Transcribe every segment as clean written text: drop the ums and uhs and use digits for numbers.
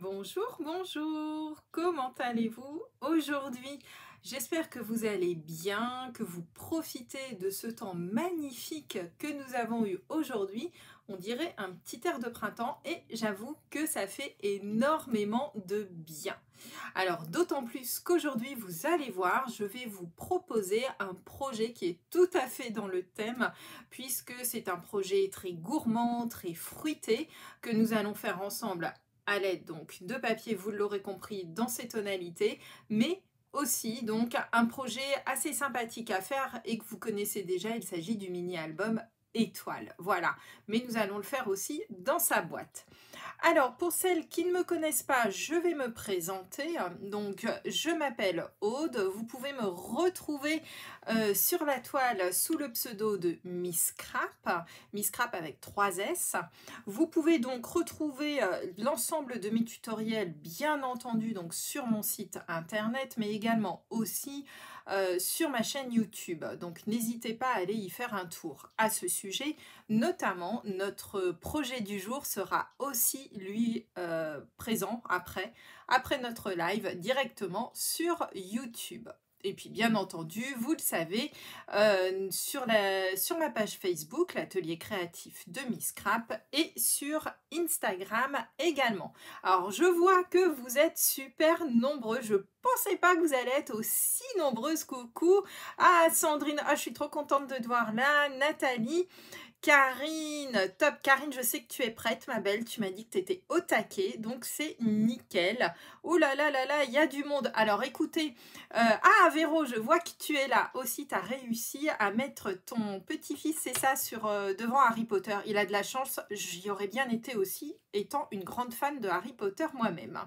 Bonjour, bonjour, comment allez-vous aujourd'hui? J'espère que vous allez bien, que vous profitez de ce temps magnifique que nous avons eu aujourd'hui. On dirait un petit air de printemps et j'avoue que ça fait énormément de bien. Alors d'autant plus qu'aujourd'hui, vous allez voir, je vais vous proposer un projet qui est tout à fait dans le thème puisque c'est un projet très gourmand, très fruité que nous allons faire ensemble à l'aide donc de papier, vous l'aurez compris, dans ces tonalités, mais aussi donc un projet assez sympathique à faire et que vous connaissez déjà, il s'agit du mini-album Étoile. Voilà, mais nous allons le faire aussi dans sa boîte. Alors, pour celles qui ne me connaissent pas, je vais me présenter. Donc, je m'appelle Aude. Vous pouvez me retrouver sur la toile sous le pseudo de Miss Crap avec 3 S. Vous pouvez donc retrouver l'ensemble de mes tutoriels, bien entendu, donc sur mon site internet, mais également aussi sur ma chaîne YouTube. Donc, n'hésitez pas à aller y faire un tour à ce sujet. Notamment, notre projet du jour sera aussi, lui, présent après notre live directement sur YouTube. Et puis, bien entendu, vous le savez, sur ma page Facebook, l'atelier créatif de Miss Crap, et sur Instagram également. Alors, je vois que vous êtes super nombreux. Je pensais pas que vous allez être aussi nombreuses. Coucou à Sandrine. Ah, je suis trop contente de te voir là. Nathalie. Karine, top. Karine, je sais que tu es prête, ma belle. Tu m'as dit que tu étais au taquet, donc c'est nickel. Oh là là là là, il y a du monde. Alors écoutez, Véro, je vois que tu es là aussi. Tu as réussi à mettre ton petit-fils, c'est ça, devant Harry Potter. Il a de la chance, j'y aurais bien été aussi, étant une grande fan de Harry Potter moi-même.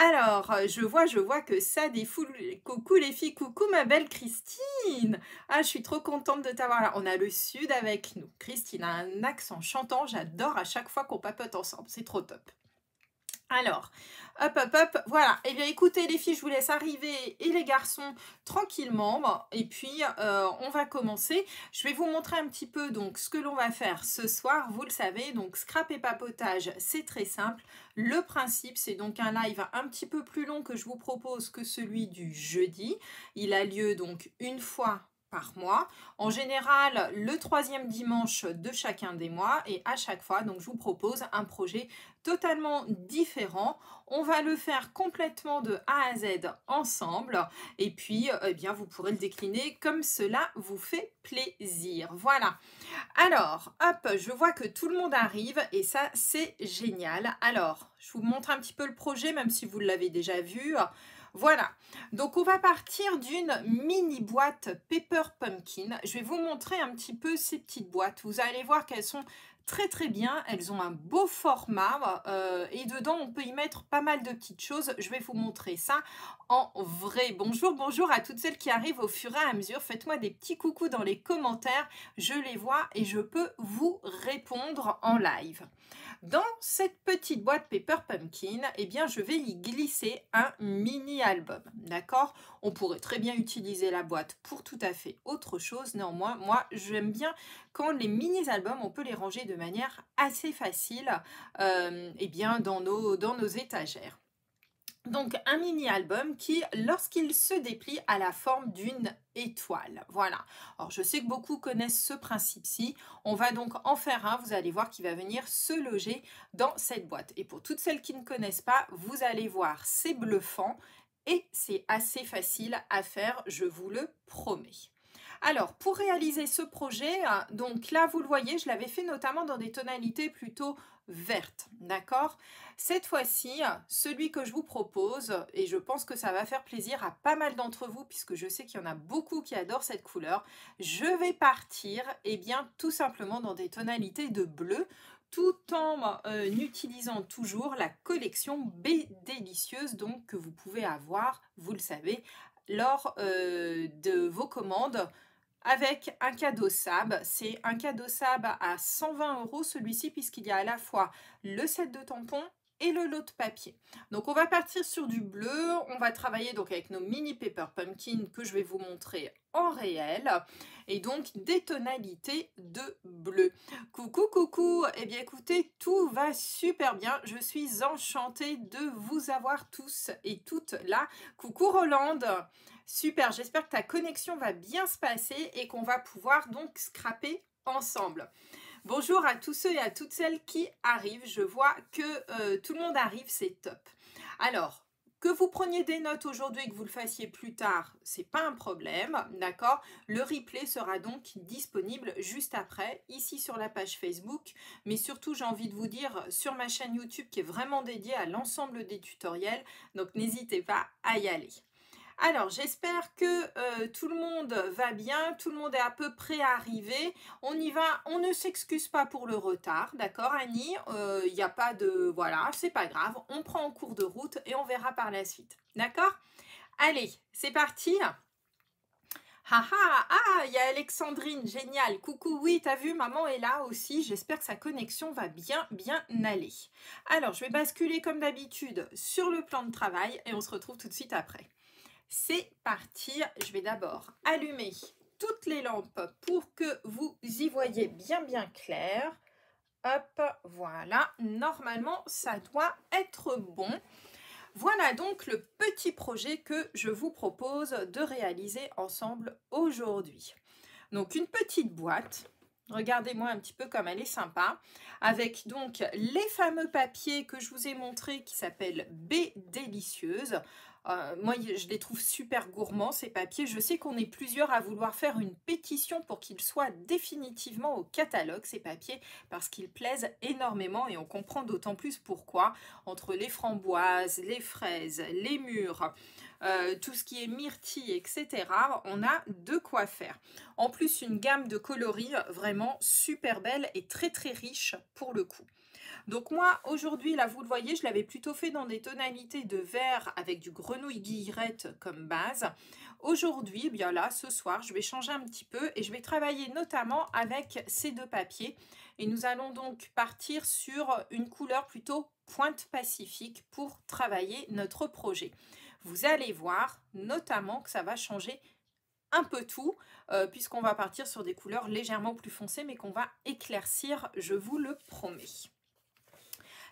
Alors, je vois que ça défoule. Coucou les filles, coucou ma belle Christine. Ah, je suis trop contente de t'avoir là. On a le sud avec nous. Christine a un accent chantant, j'adore à chaque fois qu'on papote ensemble, c'est trop top. Alors, hop, voilà. Eh bien, écoutez les filles, je vous laisse arriver et les garçons tranquillement. Bon, et puis, on va commencer. Je vais vous montrer un petit peu donc ce que l'on va faire ce soir. Vous le savez, donc scrap et papotage, c'est très simple. Le principe, c'est donc un live un petit peu plus long que je vous propose que celui du jeudi. Il a lieu donc une fois par mois. En général, le 3e dimanche de chacun des mois. Et à chaque fois, donc je vous propose un projet totalement différent. On va le faire complètement de A à Z ensemble et puis eh bien vous pourrez le décliner comme cela vous fait plaisir. Voilà. Alors, hop, je vois que tout le monde arrive et ça c'est génial. Alors, je vous montre un petit peu le projet même si vous l'avez déjà vu. Voilà, donc on va partir d'une mini boîte Paper Pumpkin. Je vais vous montrer un petit peu ces petites boîtes. Vous allez voir qu'elles sont très bien, elles ont un beau format et dedans on peut y mettre pas mal de petites choses. Je vais vous montrer ça en vrai. Bonjour à toutes celles qui arrivent au fur et à mesure. Faites-moi des petits coucous dans les commentaires, je les vois et je peux vous répondre en live. Dans cette petite boîte Paper Pumpkin, eh bien, je vais y glisser un mini-album, d'accord? On pourrait très bien utiliser la boîte pour tout à fait autre chose. Néanmoins, moi, j'aime bien quand les mini-albums, on peut les ranger de manière assez facile eh bien, dans nos étagères. Donc un mini-album qui, lorsqu'il se déplie, a la forme d'une étoile. Voilà. Alors je sais que beaucoup connaissent ce principe-ci. On va donc en faire un. Vous allez voir qu'il va venir se loger dans cette boîte. Et pour toutes celles qui ne connaissent pas, vous allez voir, c'est bluffant et c'est assez facile à faire, je vous le promets. Alors, pour réaliser ce projet, donc là, vous le voyez, je l'avais fait notamment dans des tonalités plutôt vertes, d'accord? Cette fois-ci, celui que je vous propose, et je pense que ça va faire plaisir à pas mal d'entre vous, puisque je sais qu'il y en a beaucoup qui adorent cette couleur, je vais partir, eh bien, tout simplement dans des tonalités de bleu, tout en utilisant toujours la collection B Délicieuse, donc que vous pouvez avoir, vous le savez, lors de vos commandes avec un cadeau SAB. C'est un cadeau SAB à 120 € celui-ci, puisqu'il y a à la fois le set de tampons et le lot de papier. Donc on va partir sur du bleu, on va travailler donc avec nos mini paper pumpkin que je vais vous montrer en réel et donc des tonalités de bleu. Coucou coucou, eh bien écoutez, tout va super bien, je suis enchantée de vous avoir tous et toutes là. Coucou Rolande, super, j'espère que ta connexion va bien se passer et qu'on va pouvoir donc scraper ensemble. Bonjour à tous ceux et à toutes celles qui arrivent. Je vois que tout le monde arrive, c'est top. Alors, que vous preniez des notes aujourd'hui et que vous le fassiez plus tard, c'est pas un problème, d'accord? Le replay sera donc disponible juste après, ici sur la page Facebook, mais surtout j'ai envie de vous dire sur ma chaîne YouTube qui est vraiment dédiée à l'ensemble des tutoriels, donc n'hésitez pas à y aller. Alors, j'espère que tout le monde va bien, tout le monde est à peu près arrivé. On y va, on ne s'excuse pas pour le retard, d'accord Annie? Il n'y a pas de... Voilà, c'est pas grave, on prend en cours de route et on verra par la suite, d'accord? Allez, c'est parti. Il y a Alexandrine, génial, coucou, oui, t'as vu, maman est là aussi, j'espère que sa connexion va bien aller. Alors, je vais basculer comme d'habitude sur le plan de travail et on se retrouve tout de suite après. C'est parti, je vais d'abord allumer toutes les lampes pour que vous y voyez bien clair. Hop, voilà, normalement ça doit être bon. Voilà donc le petit projet que je vous propose de réaliser ensemble aujourd'hui. Donc une petite boîte, regardez-moi un petit peu comme elle est sympa, avec donc les fameux papiers que je vous ai montrés qui s'appellent B Délicieuse. Moi, je les trouve super gourmands, ces papiers. Je sais qu'on est plusieurs à vouloir faire une pétition pour qu'ils soient définitivement au catalogue, ces papiers, parce qu'ils plaisent énormément et on comprend d'autant plus pourquoi. Entre les framboises, les fraises, les mûres, tout ce qui est myrtille, etc., on a de quoi faire. En plus, une gamme de coloris vraiment super belle et très riche pour le coup. Donc moi, aujourd'hui, là, vous le voyez, je l'avais plutôt fait dans des tonalités de vert avec du grenouille guillerette comme base. Aujourd'hui, eh bien là, ce soir, je vais changer un petit peu et je vais travailler notamment avec ces deux papiers. Et nous allons donc partir sur une couleur plutôt pointe pacifique pour travailler notre projet. Vous allez voir notamment que ça va changer un peu tout, puisqu'on va partir sur des couleurs légèrement plus foncées, mais qu'on va éclaircir, je vous le promets.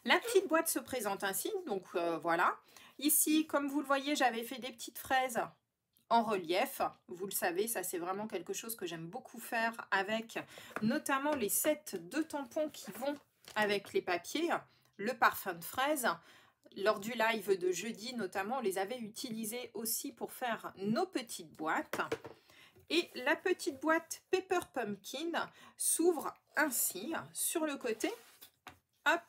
La petite boîte se présente ainsi, donc voilà. Ici, comme vous le voyez, j'avais fait des petites fraises en relief. Vous le savez, ça c'est vraiment quelque chose que j'aime beaucoup faire avec notamment les sets de tampons qui vont avec les papiers. Le parfum de fraise. Lors du live de jeudi, notamment, on les avait utilisés aussi pour faire nos petites boîtes. Et la petite boîte Paper Pumpkin s'ouvre ainsi sur le côté. Hop!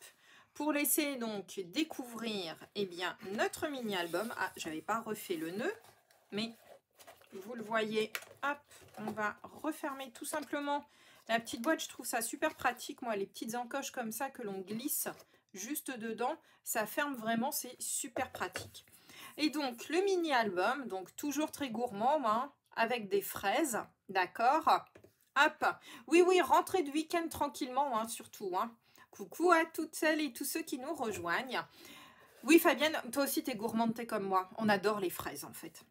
Pour laisser donc découvrir eh bien, notre mini-album. Ah, je n'avais pas refait le nœud, mais vous le voyez, hop, on va refermer tout simplement la petite boîte. Je trouve ça super pratique, moi, les petites encoches comme ça que l'on glisse juste dedans, ça ferme vraiment, c'est super pratique. Et donc, le mini-album, donc toujours très gourmand, hein, avec des fraises, d'accord? Hop, oui, rentrez de week-end tranquillement, hein, surtout, hein. Coucou à toutes celles et tous ceux qui nous rejoignent. Oui, Fabienne, toi aussi, t'es gourmande, t'es comme moi. On adore les fraises, en fait.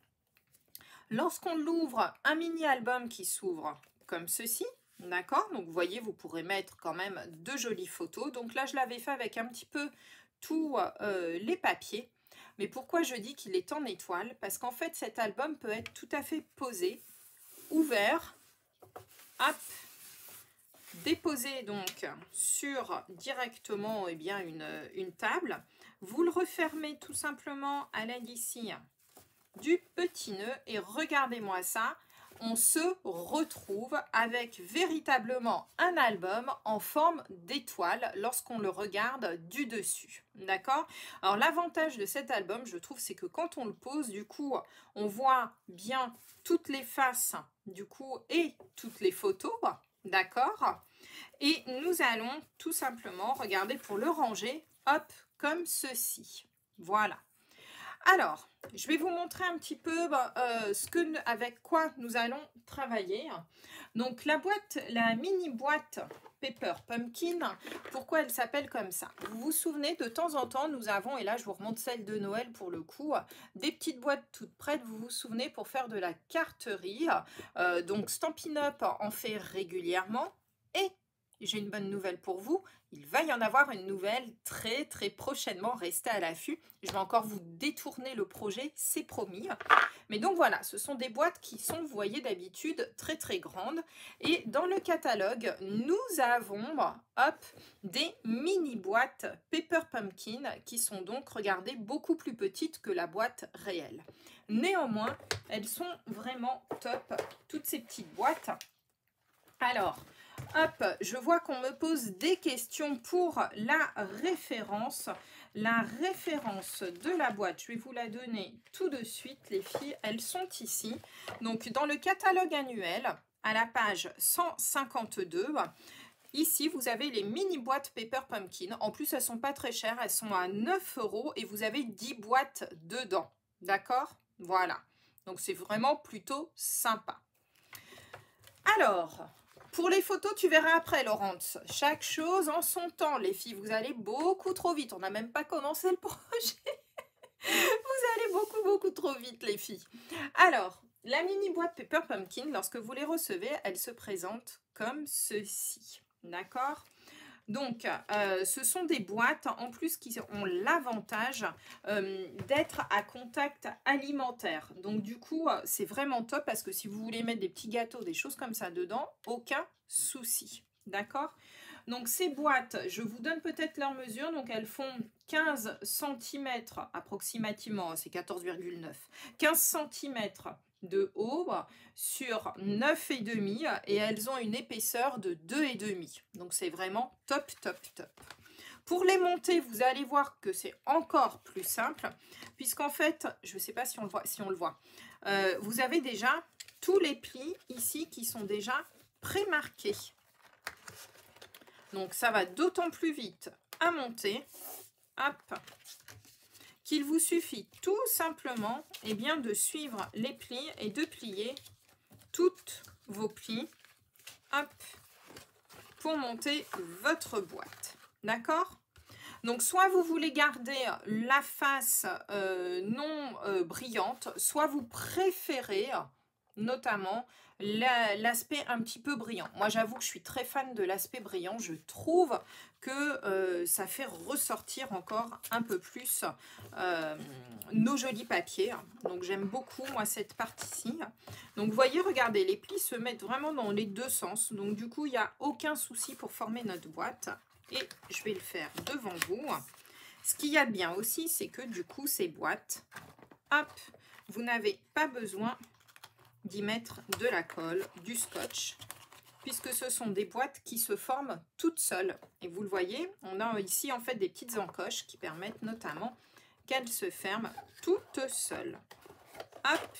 Lorsqu'on l'ouvre, un mini-album qui s'ouvre comme ceci, d'accord? Donc, vous voyez, vous pourrez mettre quand même de jolies photos. Donc là, je l'avais fait avec un petit peu tous les papiers. Mais pourquoi je dis qu'il est en étoile? Parce qu'en fait, cet album peut être tout à fait posé, ouvert, hop, déposé donc sur directement eh bien, une table. Vous le refermez tout simplement à l'aide ici du petit nœud et regardez-moi ça, on se retrouve avec véritablement un album en forme d'étoile lorsqu'on le regarde du dessus, d'accord? Alors l'avantage de cet album, je trouve, c'est que quand on le pose, du coup, on voit bien toutes les faces, du coup, et toutes les photos, d'accord? Et nous allons tout simplement regarder pour le ranger, hop, comme ceci, voilà. Alors, je vais vous montrer un petit peu avec quoi nous allons travailler. Donc, la mini boîte Pepper Pumpkin, pourquoi elle s'appelle comme ça? Vous vous souvenez, de temps en temps, nous avons, et là je vous remonte celle de Noël pour le coup, des petites boîtes toutes prêtes, vous vous souvenez, pour faire de la carterie. Donc, Stampin' Up en fait régulièrement. Et j'ai une bonne nouvelle pour vous, il va y en avoir une nouvelle très très prochainement, restez à l'affût. Je vais encore vous détourner le projet, c'est promis. Mais donc voilà, ce sont des boîtes qui sont, vous voyez d'habitude, très très grandes. Et dans le catalogue, nous avons des mini boîtes Pepper Pumpkin qui sont donc, regardez, beaucoup plus petites que la boîte réelle. Néanmoins, elles sont vraiment top, toutes ces petites boîtes. Alors, je vois qu'on me pose des questions pour la référence. La référence de la boîte, je vais vous la donner tout de suite, les filles. Elles sont ici. Donc, dans le catalogue annuel, à la page 152, ici, vous avez les mini boîtes Pepper Pumpkin. En plus, elles ne sont pas très chères. Elles sont à 9 € et vous avez 10 boîtes dedans. D'accord? Voilà. Donc, c'est vraiment plutôt sympa. Alors, pour les photos, tu verras après, Laurence. Chaque chose en son temps, les filles. Vous allez beaucoup trop vite. On n'a même pas commencé le projet. Vous allez beaucoup trop vite, les filles. Alors, la mini boîte Pepper Pumpkin, lorsque vous les recevez, elle se présente comme ceci. D'accord ? Donc, ce sont des boîtes en plus qui ont l'avantage d'être à contact alimentaire. Donc, du coup, c'est vraiment top parce que si vous voulez mettre des petits gâteaux, des choses comme ça dedans, aucun souci. D'accord? Donc, ces boîtes, je vous donne peut-être leur mesure. Donc, elles font 15 cm approximativement, c'est 14,9. 15 cm de haut sur 9,5 et elles ont une épaisseur de 2,5. Donc c'est vraiment top. Pour les monter, vous allez voir que c'est encore plus simple puisqu'en fait, je ne sais pas si on le voit, vous avez déjà tous les plis ici qui sont déjà pré-marqués. Donc ça va d'autant plus vite à monter. Hop, qu'il vous suffit tout simplement de suivre les plis et de plier toutes vos plis pour monter votre boîte. D'accord? Donc, soit vous voulez garder la face non brillante, soit vous préférez notamment l'aspect un petit peu brillant. Moi, j'avoue que je suis très fan de l'aspect brillant. Je trouve que ça fait ressortir encore un peu plus nos jolis papiers. Donc, j'aime beaucoup, moi, cette partie-ci. Donc, vous voyez, regardez, les plis se mettent vraiment dans les deux sens. Donc, du coup, il n'y a aucun souci pour former notre boîte. Et je vais le faire devant vous. Ce qu'il y a de bien aussi, c'est que, du coup, ces boîtes, vous n'avez pas besoin d'y mettre de la colle, du scotch, puisque ce sont des boîtes qui se forment toutes seules. Et vous le voyez, on a ici en fait des petites encoches qui permettent notamment qu'elles se ferment toutes seules. Hop.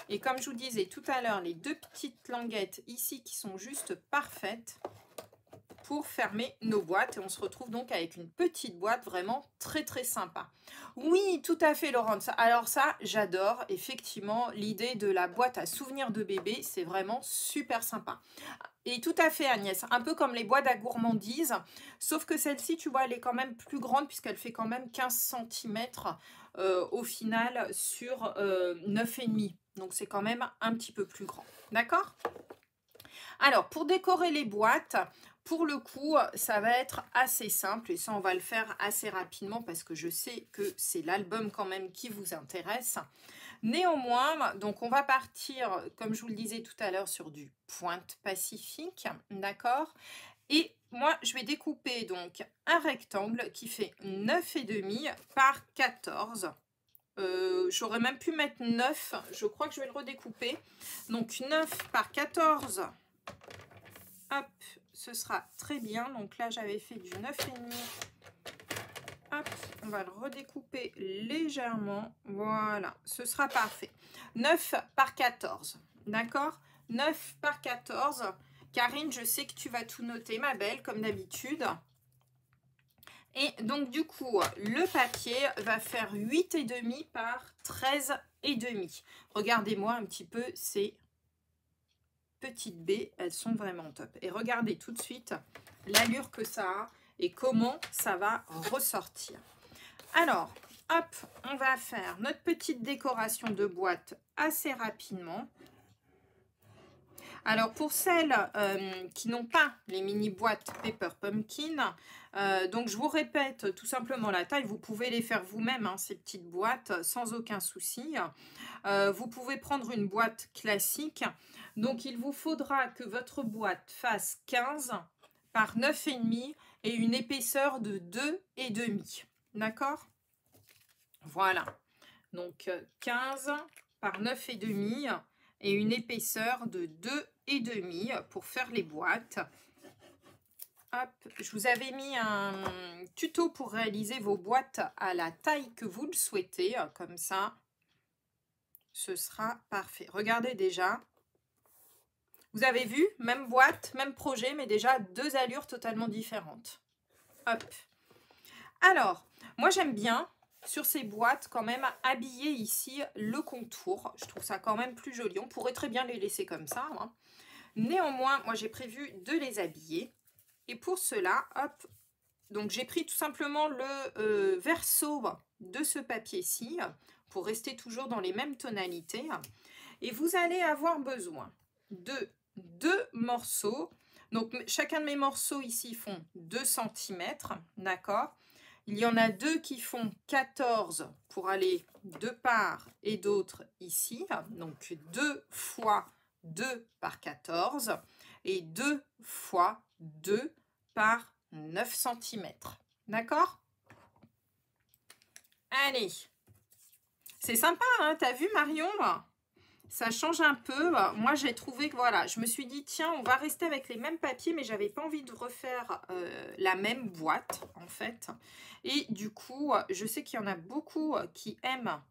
Et comme je vous disais tout à l'heure, les deux petites languettes ici qui sont juste parfaites pour fermer nos boîtes. Et on se retrouve donc avec une petite boîte vraiment très sympa. Oui, tout à fait, Laurence. Alors ça, j'adore. Effectivement, l'idée de la boîte à souvenirs de bébé, c'est vraiment super sympa. Et tout à fait, Agnès. Un peu comme les boîtes à gourmandises. Sauf que celle-ci, tu vois, elle est quand même plus grande puisqu'elle fait quand même 15 cm au final sur 9,5. Donc, c'est quand même un petit peu plus grand. D'accord ? Alors, pour décorer les boîtes, pour le coup, ça va être assez simple et ça, on va le faire assez rapidement parce que je sais que c'est l'album quand même qui vous intéresse. Néanmoins, donc on va partir, comme je vous le disais tout à l'heure, sur du Pointe Pacifique, d'accord? Et moi, je vais découper donc un rectangle qui fait 9,5 par 14. J'aurais même pu mettre 9, je crois que je vais le redécouper. Donc 9 par 14, hop, ce sera très bien. Donc là, j'avais fait du 9,5. Hop, on va le redécouper légèrement. Voilà, ce sera parfait. 9 par 14, d'accord? 9 par 14. Karine, je sais que tu vas tout noter, ma belle, comme d'habitude. Et donc du coup, le papier va faire 8,5 par 13,5. Regardez-moi un petit peu ces petites baies, elles sont vraiment top. Et regardez tout de suite l'allure que ça a et comment ça va ressortir. Alors, hop, on va faire notre petite décoration de boîte assez rapidement. Alors, pour celles qui n'ont pas les mini boîtes Paper Pumpkin, donc je vous répète tout simplement la taille. Vous pouvez les faire vous-même, hein, ces petites boîtes, sans aucun souci. Vous pouvez prendre une boîte classique. Donc, il vous faudra que votre boîte fasse 15 par 9,5 et une épaisseur de 2,5. D'accord? Voilà. Donc, 15 par 9,5 et une épaisseur de 2,5 pour faire les boîtes. Hop, je vous avais mis un tuto pour réaliser vos boîtes à la taille que vous le souhaitez. Comme ça, ce sera parfait. Regardez déjà. Vous avez vu, même boîte, même projet, mais déjà 2 allures totalement différentes. Hop. Alors, moi j'aime bien sur ces boîtes quand même habiller ici le contour. Je trouve ça quand même plus joli. On pourrait très bien les laisser comme ça, hein. Néanmoins, moi j'ai prévu de les habiller. Et pour cela, hop, donc j'ai pris tout simplement le verso de ce papier-ci pour rester toujours dans les mêmes tonalités. Et vous allez avoir besoin de 2 morceaux. Donc chacun de mes morceaux ici font 2 cm, d'accord? Il y en a 2 qui font 14 pour aller de part et d'autre ici. Donc 2 fois 2 par 14 et 2 fois 2 par 9 cm. D'accord? Allez. C'est sympa, hein? T'as vu, Marion? Ça change un peu. Moi, j'ai trouvé que voilà, je me suis dit, tiens, on va rester avec les mêmes papiers, mais j'avais pas envie de refaire la même boîte, en fait. Et du coup, je sais qu'il y en a beaucoup qui aiment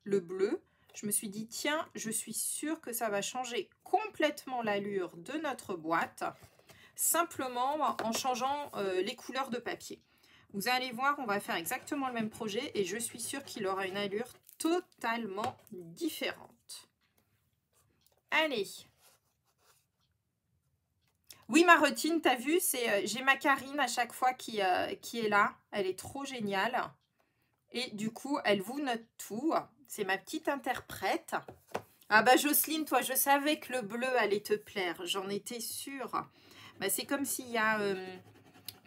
le bleu. Je me suis dit, tiens, je suis sûre que ça va changer complètement l'allure de notre boîte, simplement en changeant les couleurs de papier. Vous allez voir, on va faire exactement le même projet et je suis sûre qu'il aura une allure totalement différente. Allez. Oui, ma routine, t'as vu, c'est j'ai ma Karine à chaque fois qui est là. Elle est trop géniale. Et du coup, elle vous note tout. C'est ma petite interprète. Ah bah Jocelyne, toi, je savais que le bleu allait te plaire. J'en étais sûre. Bah, c'est comme s'il y a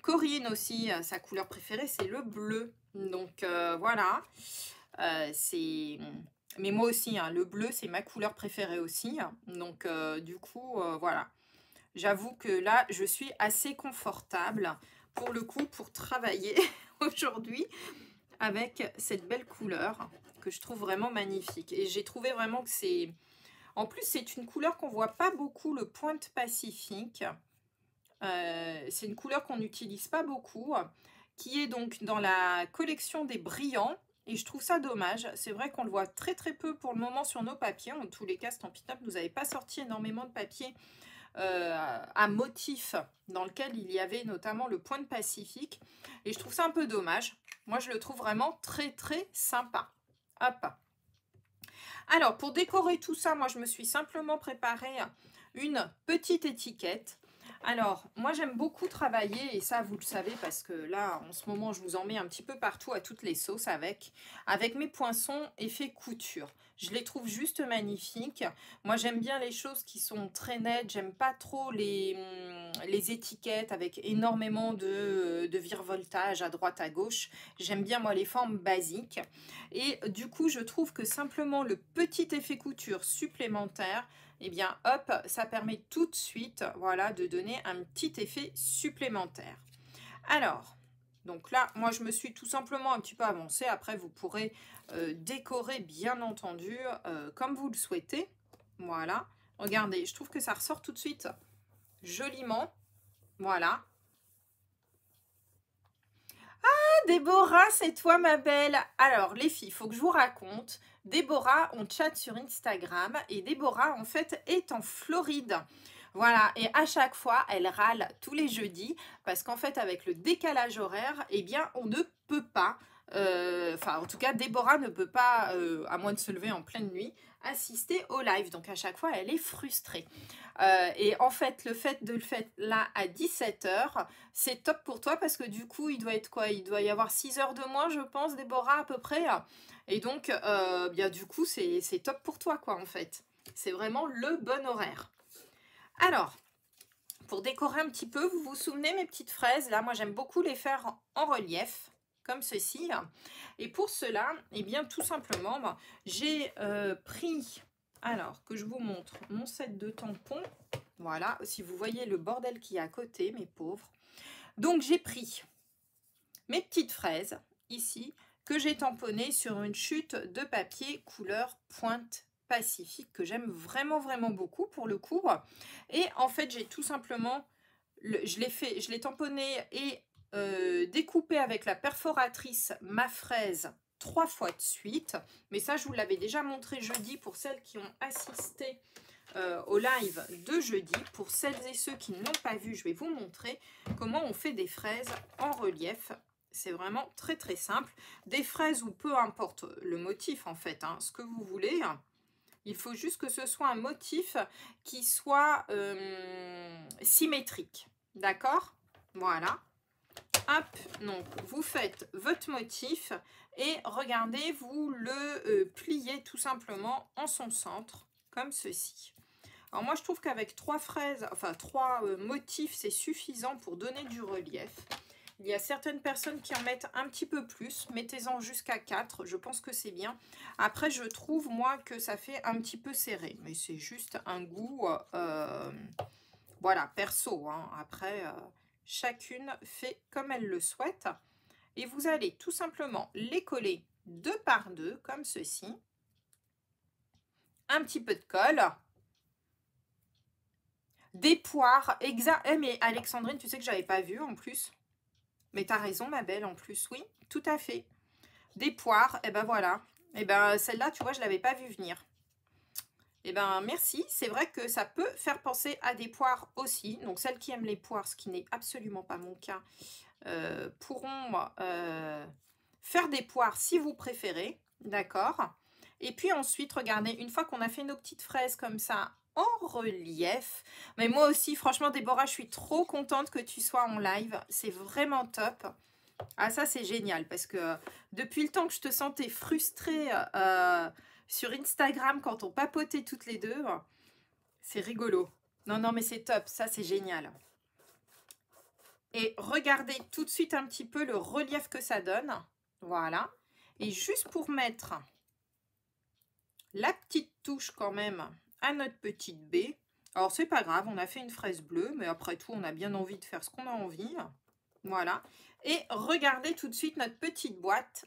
Corinne aussi, sa couleur préférée, c'est le bleu. Donc voilà. C'est... Mais moi aussi, hein, le bleu, c'est ma couleur préférée aussi. Donc, du coup, voilà. J'avoue que là, je suis assez confortable pour le coup pour travailler aujourd'hui avec cette belle couleur que je trouve vraiment magnifique. Et j'ai trouvé vraiment que c'est... En plus, c'est une couleur qu'on voit pas beaucoup, le Pointe Pacifique. C'est une couleur qu'on n'utilise pas beaucoup, qui est donc dans la collection des brillants. Et je trouve ça dommage. C'est vrai qu'on le voit très très peu pour le moment sur nos papiers. En tous les cas, Stampin' Up! Nous avait pas sorti énormément de papiers à motif dans lequel il y avait notamment le Pointe Pacifique. Et je trouve ça un peu dommage. Moi, je le trouve vraiment très très sympa. Hop. Alors, pour décorer tout ça, moi, je me suis simplement préparé une petite étiquette. Alors, moi, j'aime beaucoup travailler, et ça, vous le savez, parce que là, en ce moment, je vous en mets un petit peu partout à toutes les sauces avec mes poinçons effet couture. Je les trouve juste magnifiques. Moi, j'aime bien les choses qui sont très nettes. J'aime pas trop les étiquettes avec énormément de virevoltage à droite, à gauche. J'aime bien, moi, les formes basiques. Et du coup, je trouve que simplement le petit effet couture supplémentaire, eh bien, hop, ça permet tout de suite, voilà, de donner un petit effet supplémentaire. Alors, donc là, moi, je me suis tout simplement un petit peu avancée. Après, vous pourrez décorer, bien entendu, comme vous le souhaitez. Voilà. Regardez, je trouve que ça ressort tout de suite joliment. Voilà. Ah, Déborah, c'est toi, ma belle. Alors, les filles, il faut que je vous raconte. Déborah, on chatte sur Instagram et Déborah, en fait, est en Floride. Voilà, et à chaque fois, elle râle tous les jeudis parce qu'en fait, avec le décalage horaire, eh bien, on ne peut pas, enfin, en tout cas, Déborah ne peut pas, à moins de se lever en pleine nuit, assister au live. Donc, à chaque fois, elle est frustrée. Et en fait, le fait de le faire là à 17h, c'est top pour toi parce que du coup, il doit être quoi? Il doit y avoir 6 heures de moins, je pense, Déborah, à peu près. Et donc, bien, du coup, c'est top pour toi, quoi, en fait. C'est vraiment le bon horaire. Alors, pour décorer un petit peu, vous vous souvenez mes petites fraises? Là, moi, j'aime beaucoup les faire en relief, comme ceci. Et pour cela, eh bien, tout simplement, j'ai pris, alors, que je vous montre mon set de tampons. Voilà, si vous voyez le bordel qui est à côté, mes pauvres. Donc, j'ai pris mes petites fraises, ici, que j'ai tamponnées sur une chute de papier couleur pointe Pacifique que j'aime vraiment vraiment beaucoup pour le coup. Et en fait, j'ai tout simplement, je l'ai tamponné et découpé avec la perforatrice ma fraise 3 fois de suite. Mais ça, je vous l'avais déjà montré jeudi pour celles qui ont assisté au live de jeudi. Pour celles et ceux qui ne l'ont pas vu, je vais vous montrer comment on fait des fraises en relief. C'est vraiment très très simple. Des fraises ou peu importe le motif en fait, hein, ce que vous voulez. Il faut juste que ce soit un motif qui soit symétrique. D'accord? Voilà. Hop, donc vous faites votre motif et regardez, vous le pliez tout simplement en son centre, comme ceci. Alors moi je trouve qu'avec 3 fraises, enfin 3 motifs, c'est suffisant pour donner du relief. Il y a certaines personnes qui en mettent un petit peu plus. Mettez-en jusqu'à 4. Je pense que c'est bien. Après, je trouve, moi, que ça fait un petit peu serré. Mais c'est juste un goût, voilà, perso. Hein. Après, chacune fait comme elle le souhaite. Et vous allez tout simplement les coller 2 par 2, comme ceci. Un petit peu de colle. Des poires. Eh, mais Alexandrine, tu sais que j'avais pas vu en plus. Mais t'as raison, ma belle, en plus, oui, tout à fait. Des poires, et ben voilà. Et ben celle-là, tu vois, je ne l'avais pas vue venir. Et ben merci, c'est vrai que ça peut faire penser à des poires aussi. Donc celles qui aiment les poires, ce qui n'est absolument pas mon cas, pourront faire des poires si vous préférez, d'accord? Et puis ensuite, regardez, une fois qu'on a fait nos petites fraises comme ça, en relief. Mais moi aussi, franchement, Déborah, je suis trop contente que tu sois en live. C'est vraiment top. Ah, ça, c'est génial parce que depuis le temps que je te sentais frustrée sur Instagram quand on papotait toutes les deux, c'est rigolo. Non, non, mais c'est top. Ça, c'est génial. Et regardez tout de suite un petit peu le relief que ça donne. Voilà. Et juste pour mettre la petite touche quand même à notre petite baie. Alors, c'est pas grave, on a fait une fraise bleue, mais après tout, on a bien envie de faire ce qu'on a envie. Voilà. Et regardez tout de suite notre petite boîte.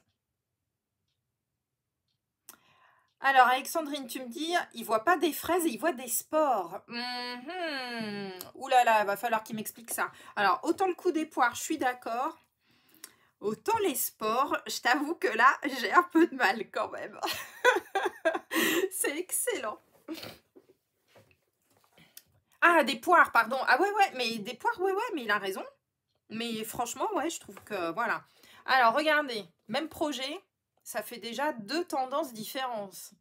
Alors, Alexandrine, tu me dis, il voit pas des fraises et il voit des spores. Ouh là là, il va falloir qu'il m'explique ça. Alors, autant le coup des poires, je suis d'accord. Autant les spores, je t'avoue que là, j'ai un peu de mal quand même. C'est excellent. Ah, des poires, pardon. Ah ouais, ouais, mais des poires, ouais, ouais, mais il a raison. Mais franchement, ouais, je trouve que, voilà. Alors, regardez, même projet, ça fait déjà 2 tendances différentes.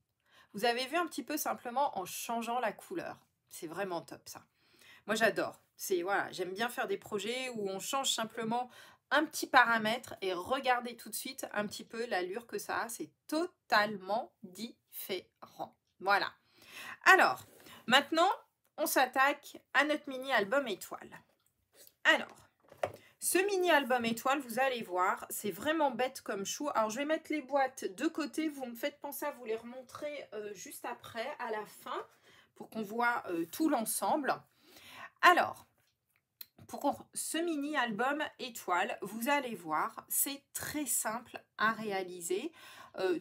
Vous avez vu un petit peu simplement en changeant la couleur. C'est vraiment top, ça. Moi, j'adore. C'est, voilà, j'aime bien faire des projets où on change simplement un petit paramètre et regardez tout de suite un petit peu l'allure que ça a. C'est totalement différent. Voilà. Alors, maintenant, on s'attaque à notre mini-album étoile. Alors, ce mini-album étoile, vous allez voir, c'est vraiment bête comme chou. Alors, je vais mettre les boîtes de côté. Vous me faites penser à vous les remontrer juste après, à la fin, pour qu'on voit tout l'ensemble. Alors, pour ce mini-album étoile, vous allez voir, c'est très simple à réaliser.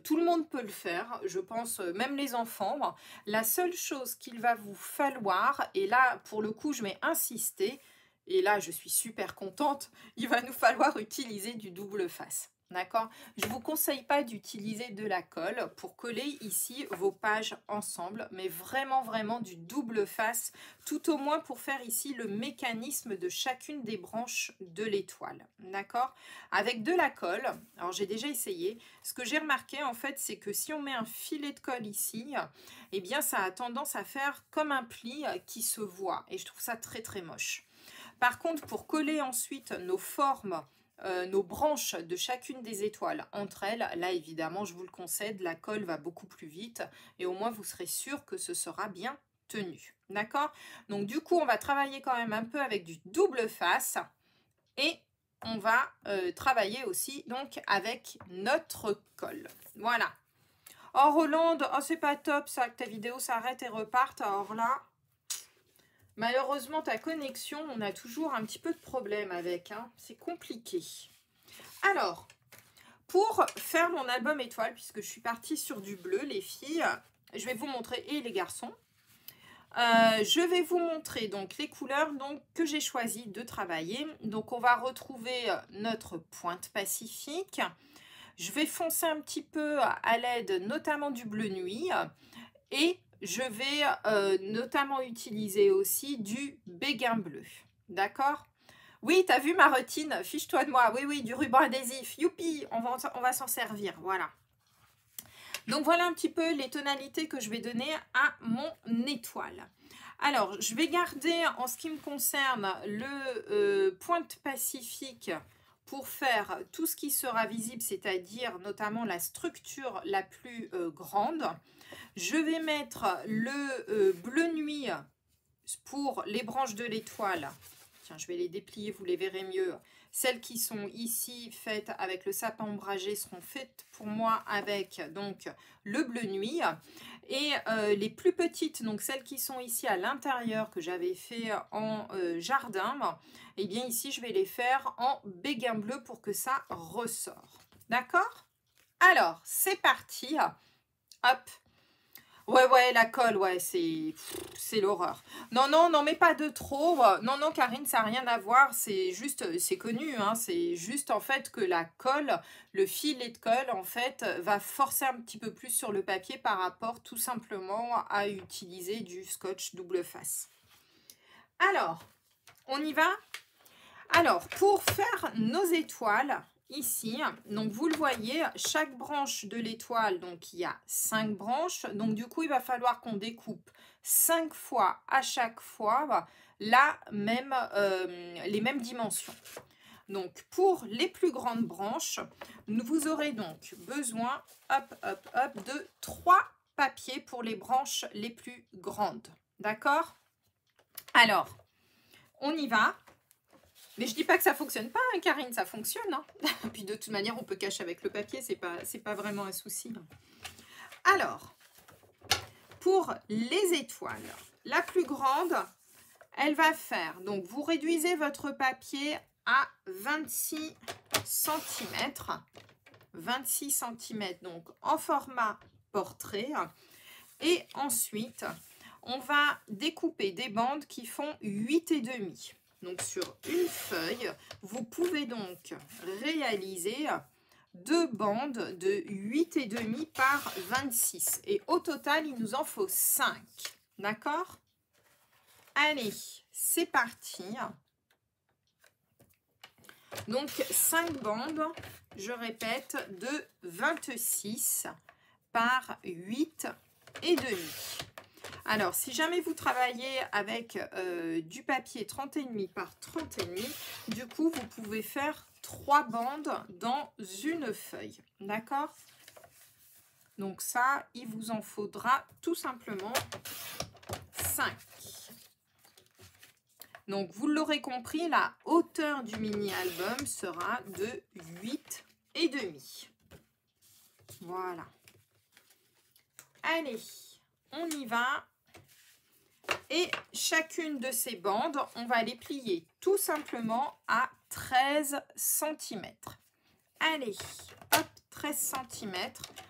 Tout le monde peut le faire, je pense, même les enfants. La seule chose qu'il va vous falloir, et là, pour le coup, je vais insister, et là, je suis super contente, il va nous falloir utiliser du double face. D'accord? Je ne vous conseille pas d'utiliser de la colle pour coller ici vos pages ensemble, mais vraiment, vraiment du double face, tout au moins pour faire ici le mécanisme de chacune des branches de l'étoile. D'accord? Avec de la colle, alors j'ai déjà essayé, ce que j'ai remarqué en fait, c'est que si on met un filet de colle ici, eh bien ça a tendance à faire comme un pli qui se voit, et je trouve ça très très moche. Par contre, pour coller ensuite nos formes, nos branches de chacune des étoiles entre elles, là évidemment je vous le concède, la colle va beaucoup plus vite et au moins vous serez sûr que ce sera bien tenu. D'accord? Donc du coup on va travailler quand même un peu avec du double face et on va travailler aussi donc avec notre colle. Voilà. Oh Rolande, oh c'est pas top ça que ta vidéo s'arrête et reparte. Alors là, malheureusement, ta connexion, on a toujours un petit peu de problème avec. Hein. C'est compliqué. Alors, pour faire mon album étoile, puisque je suis partie sur du bleu, les filles, je vais vous montrer, et les garçons, je vais vous montrer donc les couleurs donc, que j'ai choisi de travailler. Donc, on va retrouver notre pointe pacifique. Je vais foncer un petit peu à l'aide notamment du bleu nuit et je vais notamment utiliser aussi du béguin bleu. D'accord? Oui, t'as vu ma routine? Fiche-toi de moi. Oui, oui, du ruban adhésif. Youpi, on va s'en servir. Voilà. Donc, voilà un petit peu les tonalités que je vais donner à mon étoile. Alors, je vais garder, en ce qui me concerne, le pointe pacifique pour faire tout ce qui sera visible, c'est-à-dire notamment la structure la plus grande. Je vais mettre le bleu nuit pour les branches de l'étoile. Tiens, je vais les déplier, vous les verrez mieux. Celles qui sont ici faites avec le sapin ombragé seront faites pour moi avec donc le bleu nuit. Et les plus petites, donc celles qui sont ici à l'intérieur que j'avais fait en jardin, et bien ici je vais les faire en béguin bleu pour que ça ressort. D'accord? Alors, c'est parti. Hop. Ouais, la colle, ouais, c'est l'horreur. Non, non, n'en mets pas de trop. Non, non, Karine, ça n'a rien à voir. C'est juste, c'est connu, hein, c'est juste en fait que la colle, le filet de colle, en fait, va forcer un petit peu plus sur le papier par rapport tout simplement à utiliser du scotch double face. Alors, on y va? Alors, pour faire nos étoiles, ici, donc vous le voyez, chaque branche de l'étoile, donc il y a 5 branches, donc du coup il va falloir qu'on découpe 5 fois à chaque fois les mêmes dimensions. Donc pour les plus grandes branches, vous aurez donc besoin de 3 papiers pour les branches les plus grandes. D'accord? Alors, on y va. Mais je dis pas que ça fonctionne pas, hein, Karine, ça fonctionne. Hein. Puis de toute manière, on peut cacher avec le papier, c'est pas vraiment un souci. Alors, pour les étoiles, la plus grande, elle va faire, donc vous réduisez votre papier à 26 cm. 26 cm, donc en format portrait. Et ensuite, on va découper des bandes qui font 8,5. Donc sur une feuille, vous pouvez donc réaliser 2 bandes de 8,5 par 26. Et au total, il nous en faut 5. D'accord? Allez, c'est parti. Donc 5 bandes, je répète, de 26 par 8,5. Alors, si jamais vous travaillez avec du papier 30,5 par 30,5, du coup, vous pouvez faire 3 bandes dans une feuille. D'accord? Donc ça, il vous en faudra tout simplement 5. Donc, vous l'aurez compris, la hauteur du mini-album sera de 8,5. Voilà. Allez, on y va. Et chacune de ces bandes, on va les plier tout simplement à 13 cm. Allez, hop, 13 cm.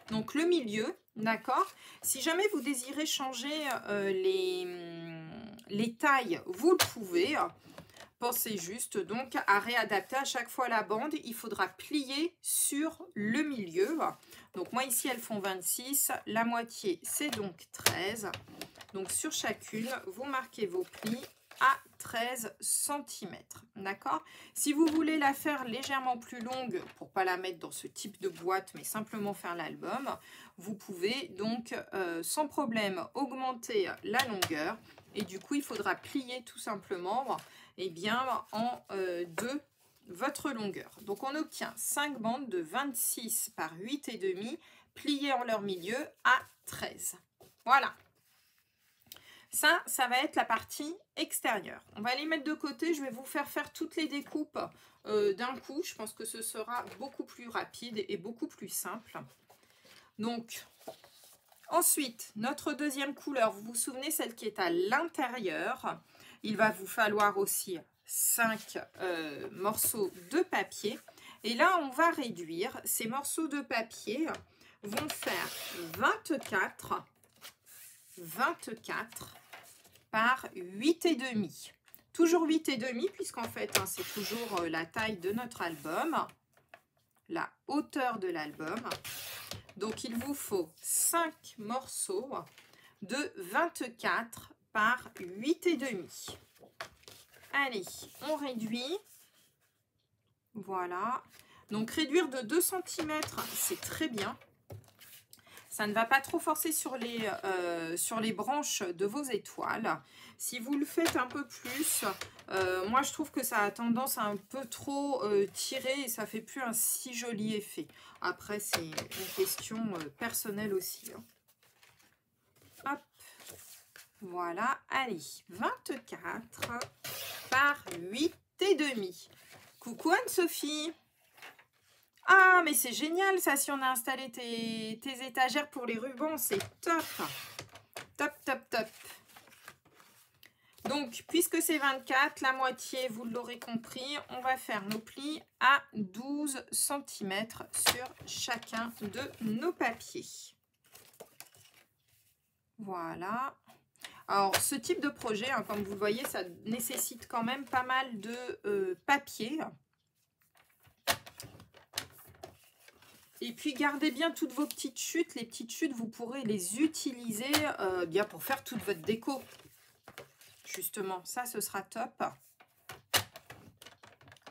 Donc le milieu, d'accord? Si jamais vous désirez changer les tailles, vous le pouvez. Pensez juste donc à réadapter à chaque fois la bande. Il faudra plier sur le milieu. Donc moi ici elles font 26. La moitié c'est donc 13. Donc sur chacune, vous marquez vos plis à 13 cm. D'accord? Si vous voulez la faire légèrement plus longue, pour pas la mettre dans ce type de boîte, mais simplement faire l'album, vous pouvez donc sans problème augmenter la longueur. Et du coup, il faudra plier tout simplement en deux votre longueur. Donc on obtient 5 bandes de 26 par 8,5 pliées en leur milieu à 13. Voilà. Ça va être la partie extérieure. On va les mettre de côté. Je vais vous faire toutes les découpes d'un coup. Je pense que ce sera beaucoup plus rapide et beaucoup plus simple. Donc, ensuite, notre deuxième couleur, vous vous souvenez, celle qui est à l'intérieur. Il va vous falloir aussi 5 morceaux de papier. Et là, on va réduire. Ces morceaux de papier vont faire 24 par 8,5. Toujours 8,5 puisqu'en fait, c'est toujours la taille de notre album, la hauteur de l'album. Donc, il vous faut 5 morceaux de 24 par 8,5. Allez, on réduit. Voilà. Donc, réduire de 2 cm, c'est très bien. Ça ne va pas trop forcer sur les branches de vos étoiles. Si vous le faites un peu plus, moi je trouve que ça a tendance à un peu trop tirer et ça fait plus un si joli effet. Après, c'est une question personnelle aussi. Hein. Hop, voilà, allez, 24 par 8,5. Coucou Anne-Sophie. Ah, mais c'est génial ça, si on a installé tes étagères pour les rubans, c'est top. Top, top, top. Donc, puisque c'est 24, la moitié, vous l'aurez compris, on va faire nos plis à 12 cm sur chacun de nos papiers. Voilà. Alors, ce type de projet, hein, comme vous le voyez, ça nécessite quand même pas mal de papier. Et puis, gardez bien toutes vos petites chutes. Les petites chutes, vous pourrez les utiliser bien pour faire toute votre déco. Justement, ça, ce sera top.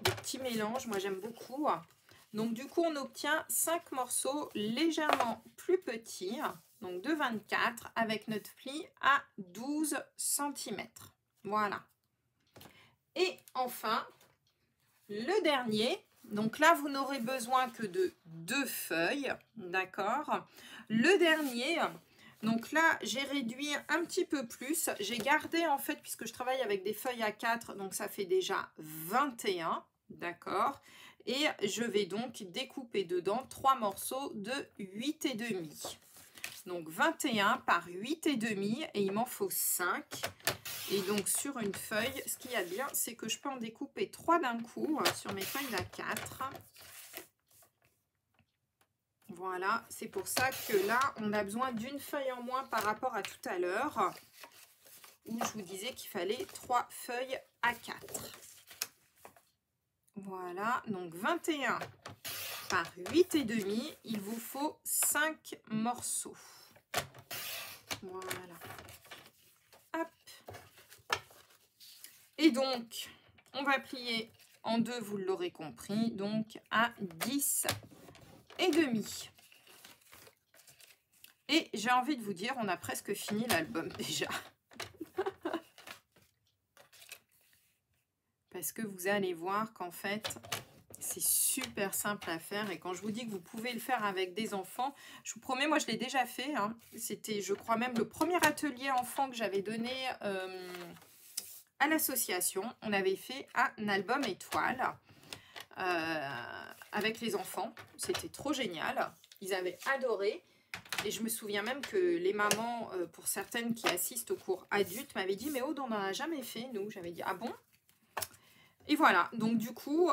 Des petits mélanges, moi, j'aime beaucoup. Donc, du coup, on obtient 5 morceaux légèrement plus petits. Donc, de 24 avec notre pli à 12 cm. Voilà. Et enfin, le dernier... Donc là, vous n'aurez besoin que de 2 feuilles, d'accord? Le dernier, donc là, j'ai réduit un petit peu plus. J'ai gardé, en fait, puisque je travaille avec des feuilles A4, donc ça fait déjà 21, d'accord? Et je vais donc découper dedans 3 morceaux de 8,5. Donc 21 par 8,5 et il m'en faut 5. Et donc sur une feuille, ce qu'il y a de bien, c'est que je peux en découper 3 d'un coup sur mes feuilles d'A4. Voilà, c'est pour ça que là, on a besoin d'une feuille en moins par rapport à tout à l'heure, où je vous disais qu'il fallait 3 feuilles A4. Voilà, donc 21 par 8,5, il vous faut 5 morceaux. Voilà. Hop. Et donc, on va plier en deux, vous l'aurez compris, donc à 10,5. Et j'ai envie de vous dire, on a presque fini l'album déjà. Parce que vous allez voir qu'en fait, c'est super simple à faire. Et quand je vous dis que vous pouvez le faire avec des enfants, je vous promets, moi je l'ai déjà fait. Hein. C'était, je crois même, le premier atelier enfant que j'avais donné à l'association. On avait fait un album étoile avec les enfants. C'était trop génial. Ils avaient adoré. Et je me souviens même que les mamans, pour certaines qui assistent au cours adultes, m'avaient dit « Mais Aude, on n'en a jamais fait, nous ». J'avais dit « Ah bon ?» Et voilà, donc du coup,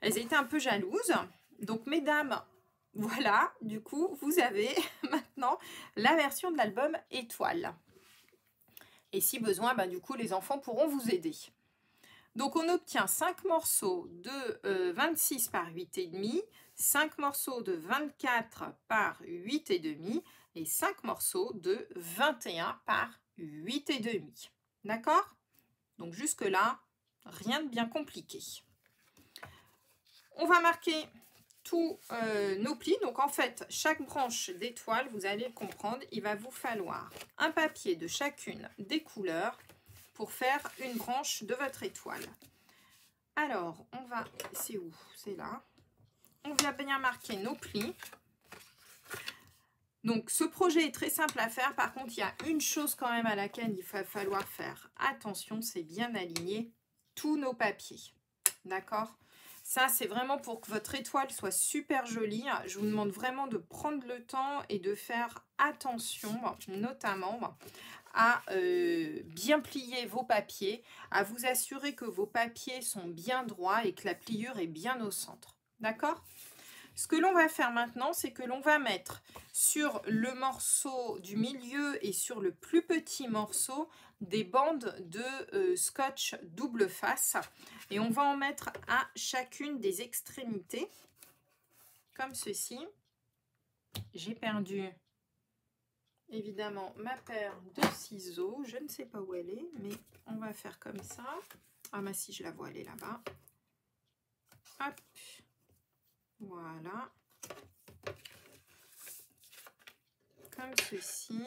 elles étaient un peu jalouses. Donc mesdames, voilà, du coup, vous avez maintenant la version de l'album étoile. Et si besoin, bah, du coup, les enfants pourront vous aider. Donc on obtient 5 morceaux de 26 par 8,5, 5 morceaux de 24 par 8,5 et 5 morceaux de 21 par 8,5. D'accord? Donc jusque-là, rien de bien compliqué. On va marquer tous nos plis. Donc en fait, chaque branche d'étoile, vous allez le comprendre, il va vous falloir un papier de chacune des couleurs pour faire une branche de votre étoile. Alors, on va... C'est où? C'est là. On va bien marquer nos plis. Donc, ce projet est très simple à faire. Par contre, il y a une chose quand même à laquelle il va falloir faire attention, c'est bien aligner tous nos papiers. D'accord? Ça, c'est vraiment pour que votre étoile soit super jolie. Je vous demande vraiment de prendre le temps et de faire attention, notamment à bien plier vos papiers, à vous assurer que vos papiers sont bien droits et que la pliure est bien au centre. D'accord? Ce que l'on va faire maintenant, c'est que l'on va mettre sur le morceau du milieu et sur le plus petit morceau des bandes de scotch double face. Et on va en mettre à chacune des extrémités, comme ceci. J'ai perdu évidemment ma paire de ciseaux. Je ne sais pas où elle est, mais on va faire comme ça. Ah, mais si, je la vois, elle est là-bas. Hop. Voilà. Comme ceci.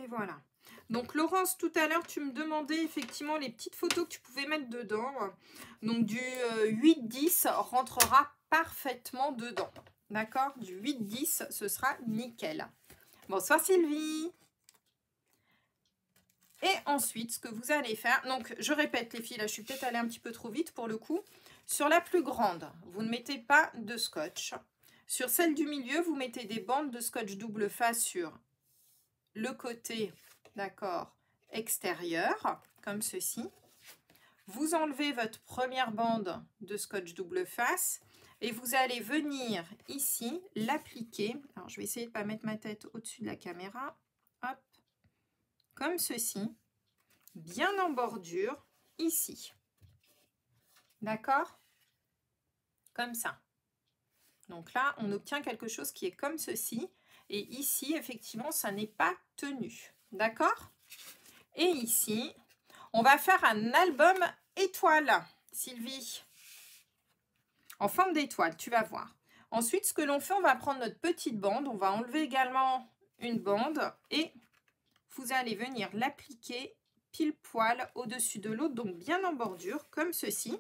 Et voilà. Donc Laurence, tout à l'heure, tu me demandais effectivement les petites photos que tu pouvais mettre dedans. Donc du 8-10 rentrera parfaitement dedans. D'accord? Du 8-10, ce sera nickel. Bonsoir Sylvie. Et ensuite, ce que vous allez faire, donc je répète les filles, là je suis peut-être allée un petit peu trop vite pour le coup. Sur la plus grande, vous ne mettez pas de scotch. Sur celle du milieu, vous mettez des bandes de scotch double face sur le côté, d'accord, extérieur, comme ceci. Vous enlevez votre première bande de scotch double face et vous allez venir ici l'appliquer. Alors, je vais essayer de ne pas mettre ma tête au-dessus de la caméra. Hop, comme ceci, bien en bordure, ici. D'accord? Comme ça. Donc là, on obtient quelque chose qui est comme ceci. Et ici, effectivement, ça n'est pas tenu. D'accord? Et ici, on va faire un album étoile, Sylvie. En forme d'étoile, tu vas voir. Ensuite, ce que l'on fait, on va prendre notre petite bande. On va enlever également une bande. Et vous allez venir l'appliquer pile poil au-dessus de l'autre. Donc bien en bordure, comme ceci.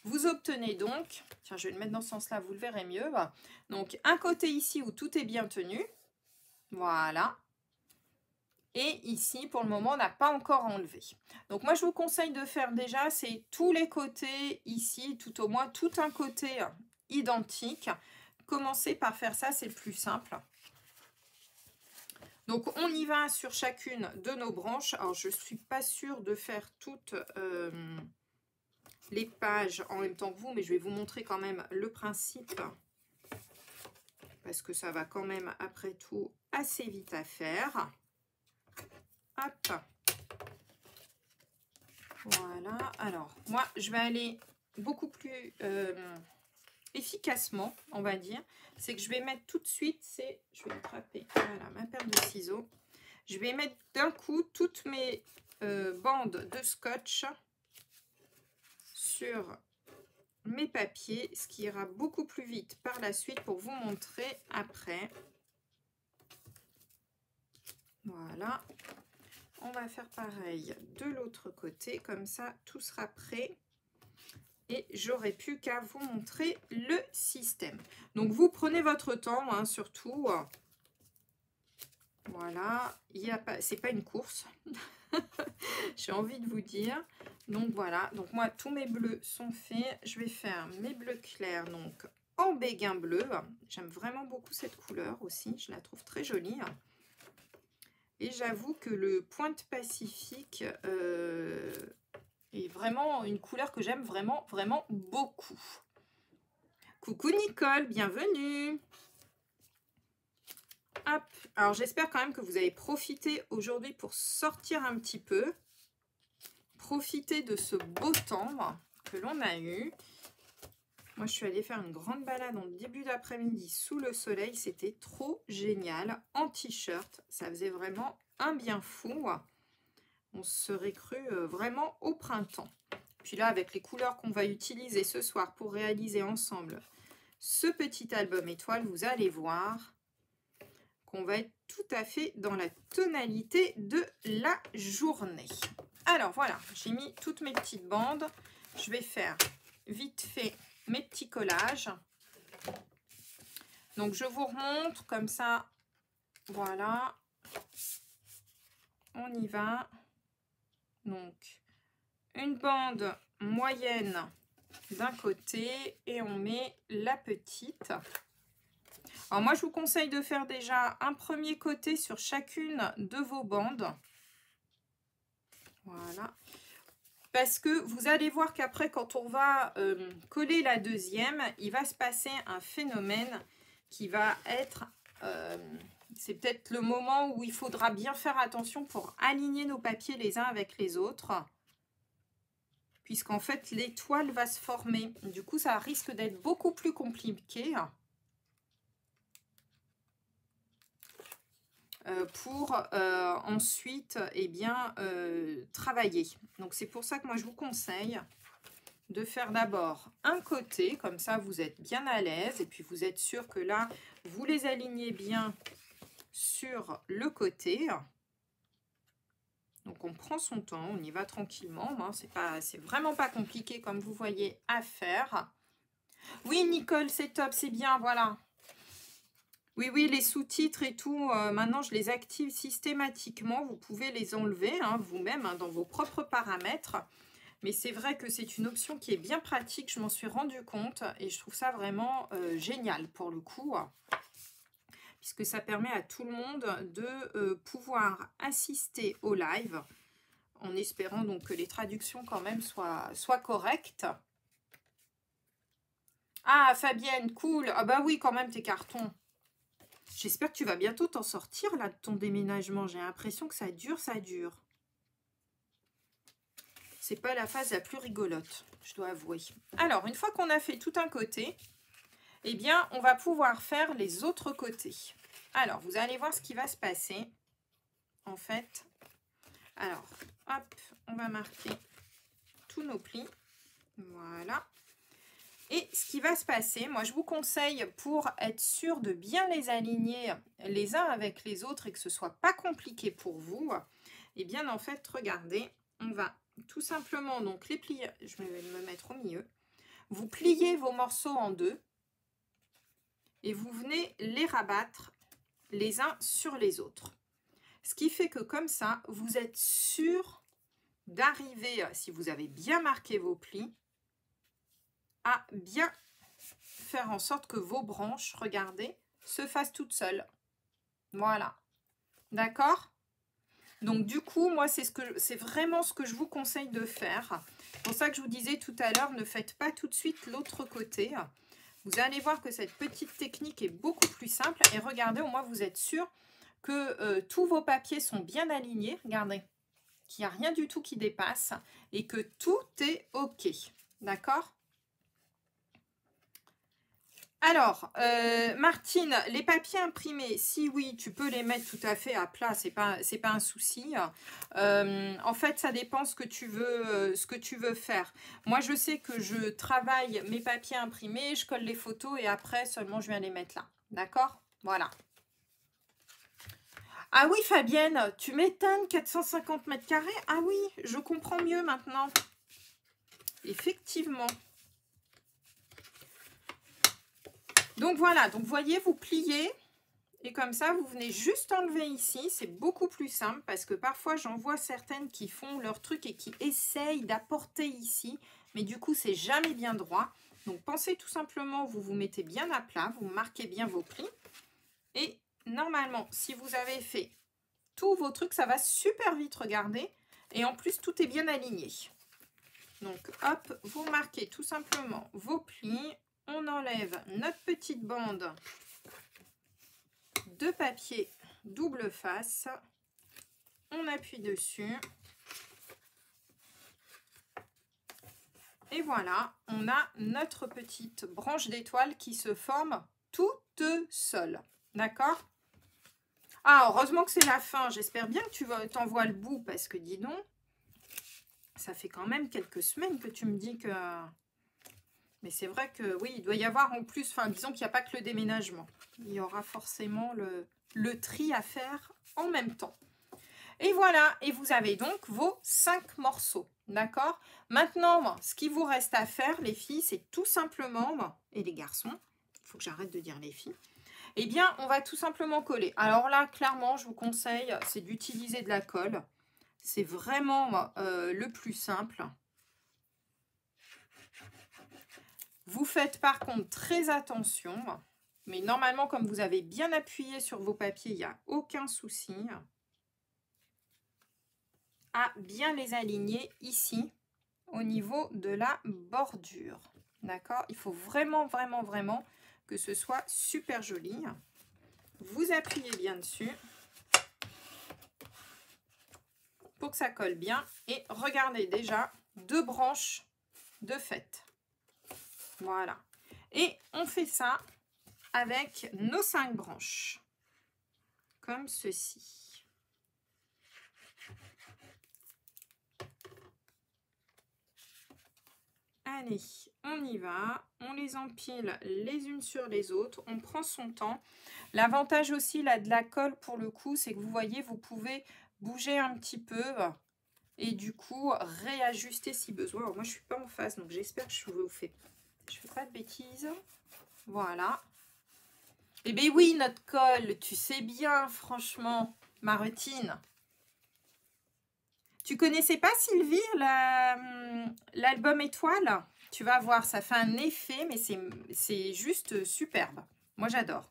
Vous obtenez donc, tiens, je vais le mettre dans ce sens-là, vous le verrez mieux. Donc, un côté ici où tout est bien tenu. Voilà. Et ici, pour le moment, on n'a pas encore enlevé. Donc, moi, je vous conseille de faire déjà, c'est tous les côtés ici, tout au moins, tout un côté identique. Commencez par faire ça, c'est le plus simple. Donc, on y va sur chacune de nos branches. Alors, je ne suis pas sûre de faire toutes... les pages en même temps que vous, mais je vais vous montrer quand même le principe parce que ça va quand même après tout assez vite à faire. Hop, voilà. Alors moi je vais aller beaucoup plus efficacement, on va dire. C'est que je vais mettre tout de suite, je vais attraper voilà ma paire de ciseaux, je vais mettre d'un coup toutes mes bandes de scotch sur mes papiers, ce qui ira beaucoup plus vite par la suite pour vous montrer après. Voilà, on va faire pareil de l'autre côté, comme ça tout sera prêt et j'aurai plus qu'à vous montrer le système. Donc vous prenez votre temps, hein, surtout. Voilà, c'est pas une course. J'ai envie de vous dire. Donc voilà, donc moi tous mes bleus sont faits. Je vais faire mes bleus clairs donc en béguin bleu. J'aime vraiment beaucoup cette couleur aussi, je la trouve très jolie. Et j'avoue que le Pointe Pacifique est vraiment une couleur que j'aime vraiment beaucoup. Coucou Nicole, bienvenue. Hop. Alors, j'espère quand même que vous avez profité aujourd'hui pour sortir un petit peu. Profiter de ce beau temps que l'on a eu. Moi, je suis allée faire une grande balade en début d'après-midi sous le soleil. C'était trop génial. En t-shirt, ça faisait vraiment un bien fou. On se serait cru vraiment au printemps. Puis là, avec les couleurs qu'on va utiliser ce soir pour réaliser ensemble ce petit album étoile, vous allez voir qu'on va être tout à fait dans la tonalité de la journée. Alors voilà, j'ai mis toutes mes petites bandes. Je vais faire vite fait mes petits collages. Donc je vous remontre comme ça. Voilà. On y va. Donc une bande moyenne d'un côté et on met la petite. Alors moi je vous conseille de faire déjà un premier côté sur chacune de vos bandes. Voilà. Parce que vous allez voir qu'après, quand on va coller la deuxième, il va se passer un phénomène qui va être... c'est peut-être le moment où il faudra bien faire attention pour aligner nos papiers les uns avec les autres. Puisqu'en fait, l'étoile va se former. Du coup, ça risque d'être beaucoup plus compliqué. Pour ensuite travailler. Donc c'est pour ça que moi je vous conseille de faire d'abord un côté, comme ça vous êtes bien à l'aise et puis vous êtes sûr que là vous les alignez bien sur le côté. Donc on prend son temps, on y va tranquillement, hein, c'est vraiment pas compliqué comme vous voyez à faire. Oui Nicole, c'est top, c'est bien, voilà. Oui, les sous-titres et tout, maintenant je les active systématiquement. Vous pouvez les enlever hein, vous-même hein, dans vos propres paramètres. Mais c'est vrai que c'est une option qui est bien pratique, je m'en suis rendu compte. Et je trouve ça vraiment génial pour le coup. Puisque ça permet à tout le monde de pouvoir assister au live. En espérant donc que les traductions quand même soient correctes. Ah Fabienne, cool. Ah bah oui quand même tes cartons. J'espère que tu vas bientôt t'en sortir là de ton déménagement. J'ai l'impression que ça dure, ça dure. C'est pas la phase la plus rigolote, je dois avouer. Alors, une fois qu'on a fait tout un côté, eh bien, on va pouvoir faire les autres côtés. Alors, vous allez voir ce qui va se passer. En fait, alors, hop, on va marquer tous nos plis. Voilà. Et ce qui va se passer, moi je vous conseille pour être sûr de bien les aligner les uns avec les autres et que ce ne soit pas compliqué pour vous, et bien en fait, regardez, on va tout simplement donc les plier, je vais me mettre au milieu, vous pliez vos morceaux en deux et vous venez les rabattre les uns sur les autres. Ce qui fait que comme ça, vous êtes sûr d'arriver, si vous avez bien marqué vos plis, à bien faire en sorte que vos branches, regardez, se fassent toutes seules. Voilà. D'accord? Donc du coup, moi, c'est vraiment ce que je vous conseille de faire. C'est pour ça que je vous disais tout à l'heure, ne faites pas tout de suite l'autre côté. Vous allez voir que cette petite technique est beaucoup plus simple. Et regardez, au moins, vous êtes sûr que tous vos papiers sont bien alignés. Regardez, qu'il n'y a rien du tout qui dépasse et que tout est OK. D'accord? Alors, Martine, les papiers imprimés, si oui, tu peux les mettre tout à fait à plat, c'est pas un souci. En fait, ça dépend ce que tu veux faire. Moi, je sais que je travaille mes papiers imprimés, je colle les photos et après, seulement, je viens les mettre là. D'accord? Voilà. Ah oui, Fabienne, tu m'étonnes, 450 mètres carrés? Ah oui, je comprends mieux maintenant. Effectivement. Donc voilà, donc vous voyez, vous pliez et comme ça, vous venez juste enlever ici. C'est beaucoup plus simple parce que parfois, j'en vois certaines qui font leur truc et qui essayent d'apporter ici. Mais du coup, c'est jamais bien droit. Donc, pensez tout simplement, vous vous mettez bien à plat, vous marquez bien vos plis. Et normalement, si vous avez fait tous vos trucs, ça va super vite, regardez. Et en plus, tout est bien aligné. Donc, hop, vous marquez tout simplement vos plis. On enlève notre petite bande de papier double face. On appuie dessus. Et voilà, on a notre petite branche d'étoile qui se forme toute seule. D'accord? Ah, heureusement que c'est la fin. J'espère bien que tu t'envoies le bout parce que dis donc, ça fait quand même quelques semaines que tu me dis que... Mais c'est vrai que oui, il doit y avoir en plus, enfin disons qu'il n'y a pas que le déménagement. Il y aura forcément le tri à faire en même temps. Et voilà, et vous avez donc vos 5 morceaux, d'accord? Maintenant, ce qui vous reste à faire, les filles, c'est tout simplement, et les garçons, il faut que j'arrête de dire les filles, eh bien, on va tout simplement coller. Alors là, clairement, je vous conseille, c'est d'utiliser de la colle. C'est vraiment le plus simple. Vous faites par contre très attention, mais normalement, comme vous avez bien appuyé sur vos papiers, il n'y a aucun souci à bien les aligner ici au niveau de la bordure. D'accord? Il faut vraiment, vraiment, vraiment que ce soit super joli. Vous appuyez bien dessus pour que ça colle bien. Et regardez déjà, 2 branches de fait. Voilà. Et on fait ça avec nos 5 branches. Comme ceci. Allez, on y va. On les empile les unes sur les autres. On prend son temps. L'avantage aussi là de la colle pour le coup, c'est que vous voyez, vous pouvez bouger un petit peu et du coup réajuster si besoin. Alors, moi, je suis pas en face, donc j'espère que je fais pas de bêtises. Voilà. Eh bien oui, notre colle, tu sais bien, franchement, ma routine. Tu connaissais pas, Sylvie, l'album Étoile? Tu vas voir, ça fait un effet, mais c'est juste superbe. Moi, j'adore.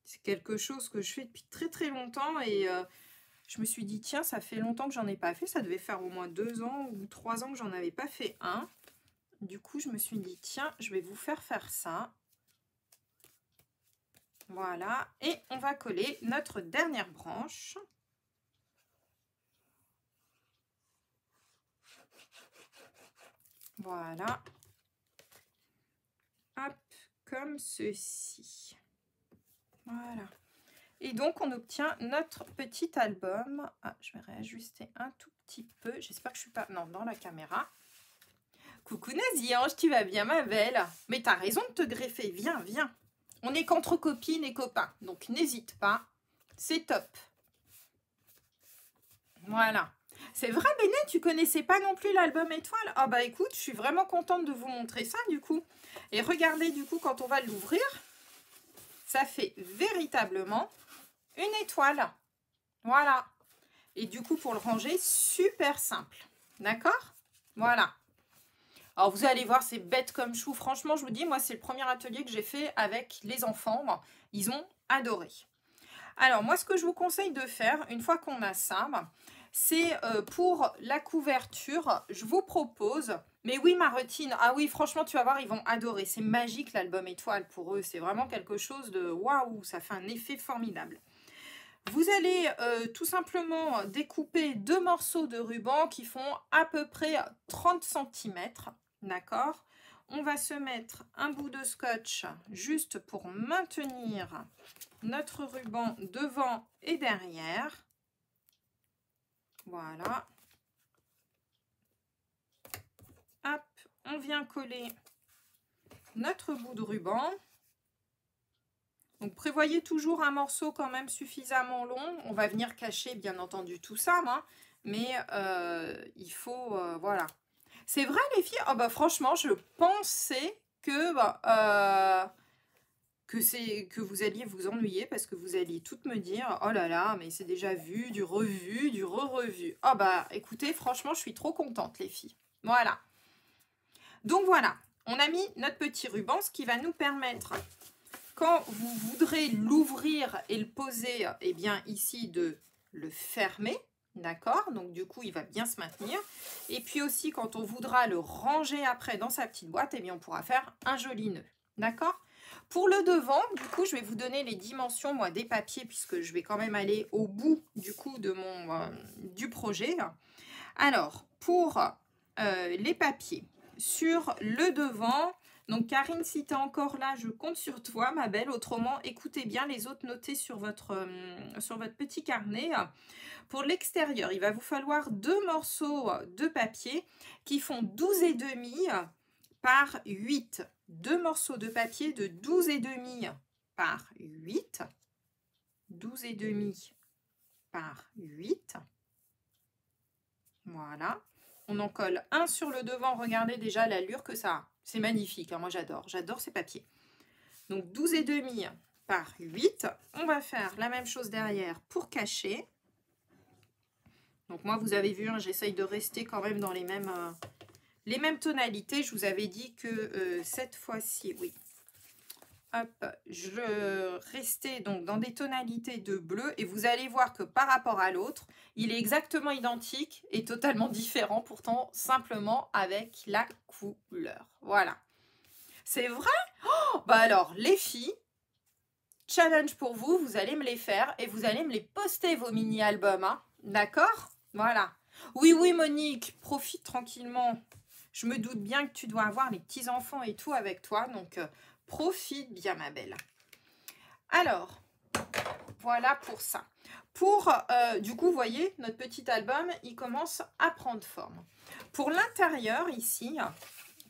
C'est quelque chose que je fais depuis très très longtemps et je me suis dit, tiens, ça fait longtemps que j'en ai pas fait. Ça devait faire au moins 2 ans ou 3 ans que j'en avais pas fait un. Du coup, je me suis dit, tiens, je vais vous faire ça. Voilà. Et on va coller notre dernière branche. Voilà. Hop, comme ceci. Voilà. Et donc, on obtient notre petit album. Ah, je vais réajuster un tout petit peu. J'espère que je suis pas... Non, dans la caméra. Coucou Naziange, tu vas bien ma belle? Mais t'as raison de te greffer. Viens, viens. On est qu'entre copines et copains. Donc, n'hésite pas. C'est top. Voilà. C'est vrai, Béné, tu connaissais pas non plus l'album Étoile? Ah bah écoute, je suis vraiment contente de vous montrer ça du coup. Et regardez du coup, quand on va l'ouvrir, ça fait véritablement une étoile. Voilà. Et du coup, pour le ranger, super simple. D'accord? Voilà. Alors, vous allez voir, c'est bête comme chou. Franchement, je vous dis, moi, c'est le premier atelier que j'ai fait avec les enfants. Ils ont adoré. Alors, moi, ce que je vous conseille de faire, une fois qu'on a ça, c'est pour la couverture, je vous propose... Mais oui, ma routine, ah oui, franchement, tu vas voir, ils vont adorer. C'est magique, l'album Étoile, pour eux. C'est vraiment quelque chose de... Waouh, ça fait un effet formidable. Vous allez tout simplement découper 2 morceaux de ruban qui font à peu près 30 cm. D'accord? On va se mettre un bout de scotch juste pour maintenir notre ruban devant et derrière. Voilà. Hop, on vient coller notre bout de ruban. Donc, prévoyez toujours un morceau quand même suffisamment long. On va venir cacher, bien entendu, tout ça, hein, mais il faut... voilà. C'est vrai, les filles? Oh, bah, franchement, je pensais que, que vous alliez vous ennuyer parce que vous alliez toutes me dire « Oh là là, mais c'est déjà vu, du revu, du re-revu. » Oh, bah, écoutez, franchement, je suis trop contente, les filles. Voilà. Donc, voilà. On a mis notre petit ruban, ce qui va nous permettre... Quand vous voudrez l'ouvrir et le poser, eh bien ici de le fermer, d'accord? Donc du coup, il va bien se maintenir. Et puis aussi, quand on voudra le ranger après dans sa petite boîte, eh bien on pourra faire un joli nœud, d'accord? Pour le devant, du coup, je vais vous donner les dimensions, moi, des papiers, puisque je vais quand même aller au bout, du coup, de du projet. Alors, pour les papiers, sur le devant, donc Karine, si tu es encore là, je compte sur toi, ma belle. Autrement, écoutez bien les autres, notez sur votre petit carnet. Pour l'extérieur, il va vous falloir 2 morceaux de papier qui font 12,5 par 8. 2 morceaux de papier de 12,5 par 8. 12,5 par 8. Voilà. On en colle un sur le devant. Regardez déjà l'allure que ça a. C'est magnifique, hein, moi j'adore. J'adore ces papiers. Donc 12,5 par 8. On va faire la même chose derrière pour cacher. Donc moi, vous avez vu, hein, j'essaye de rester quand même dans les mêmes tonalités. Je vous avais dit que cette fois-ci, oui. Hop, je restais donc dans des tonalités de bleu. Et vous allez voir que par rapport à l'autre, il est exactement identique et totalement différent. Pourtant, simplement avec la couleur. Voilà. C'est vrai? Oh, bah alors, les filles, challenge pour vous. Vous allez me les faire et vous allez me les poster, vos mini-albums. Hein, d'accord? Voilà. Oui, oui, Monique, profite tranquillement. Je me doute bien que tu dois avoir les petits-enfants et tout avec toi. Donc, profite bien, ma belle. Alors, voilà pour ça. Pour, du coup, vous voyez, notre petit album, il commence à prendre forme. Pour l'intérieur, ici,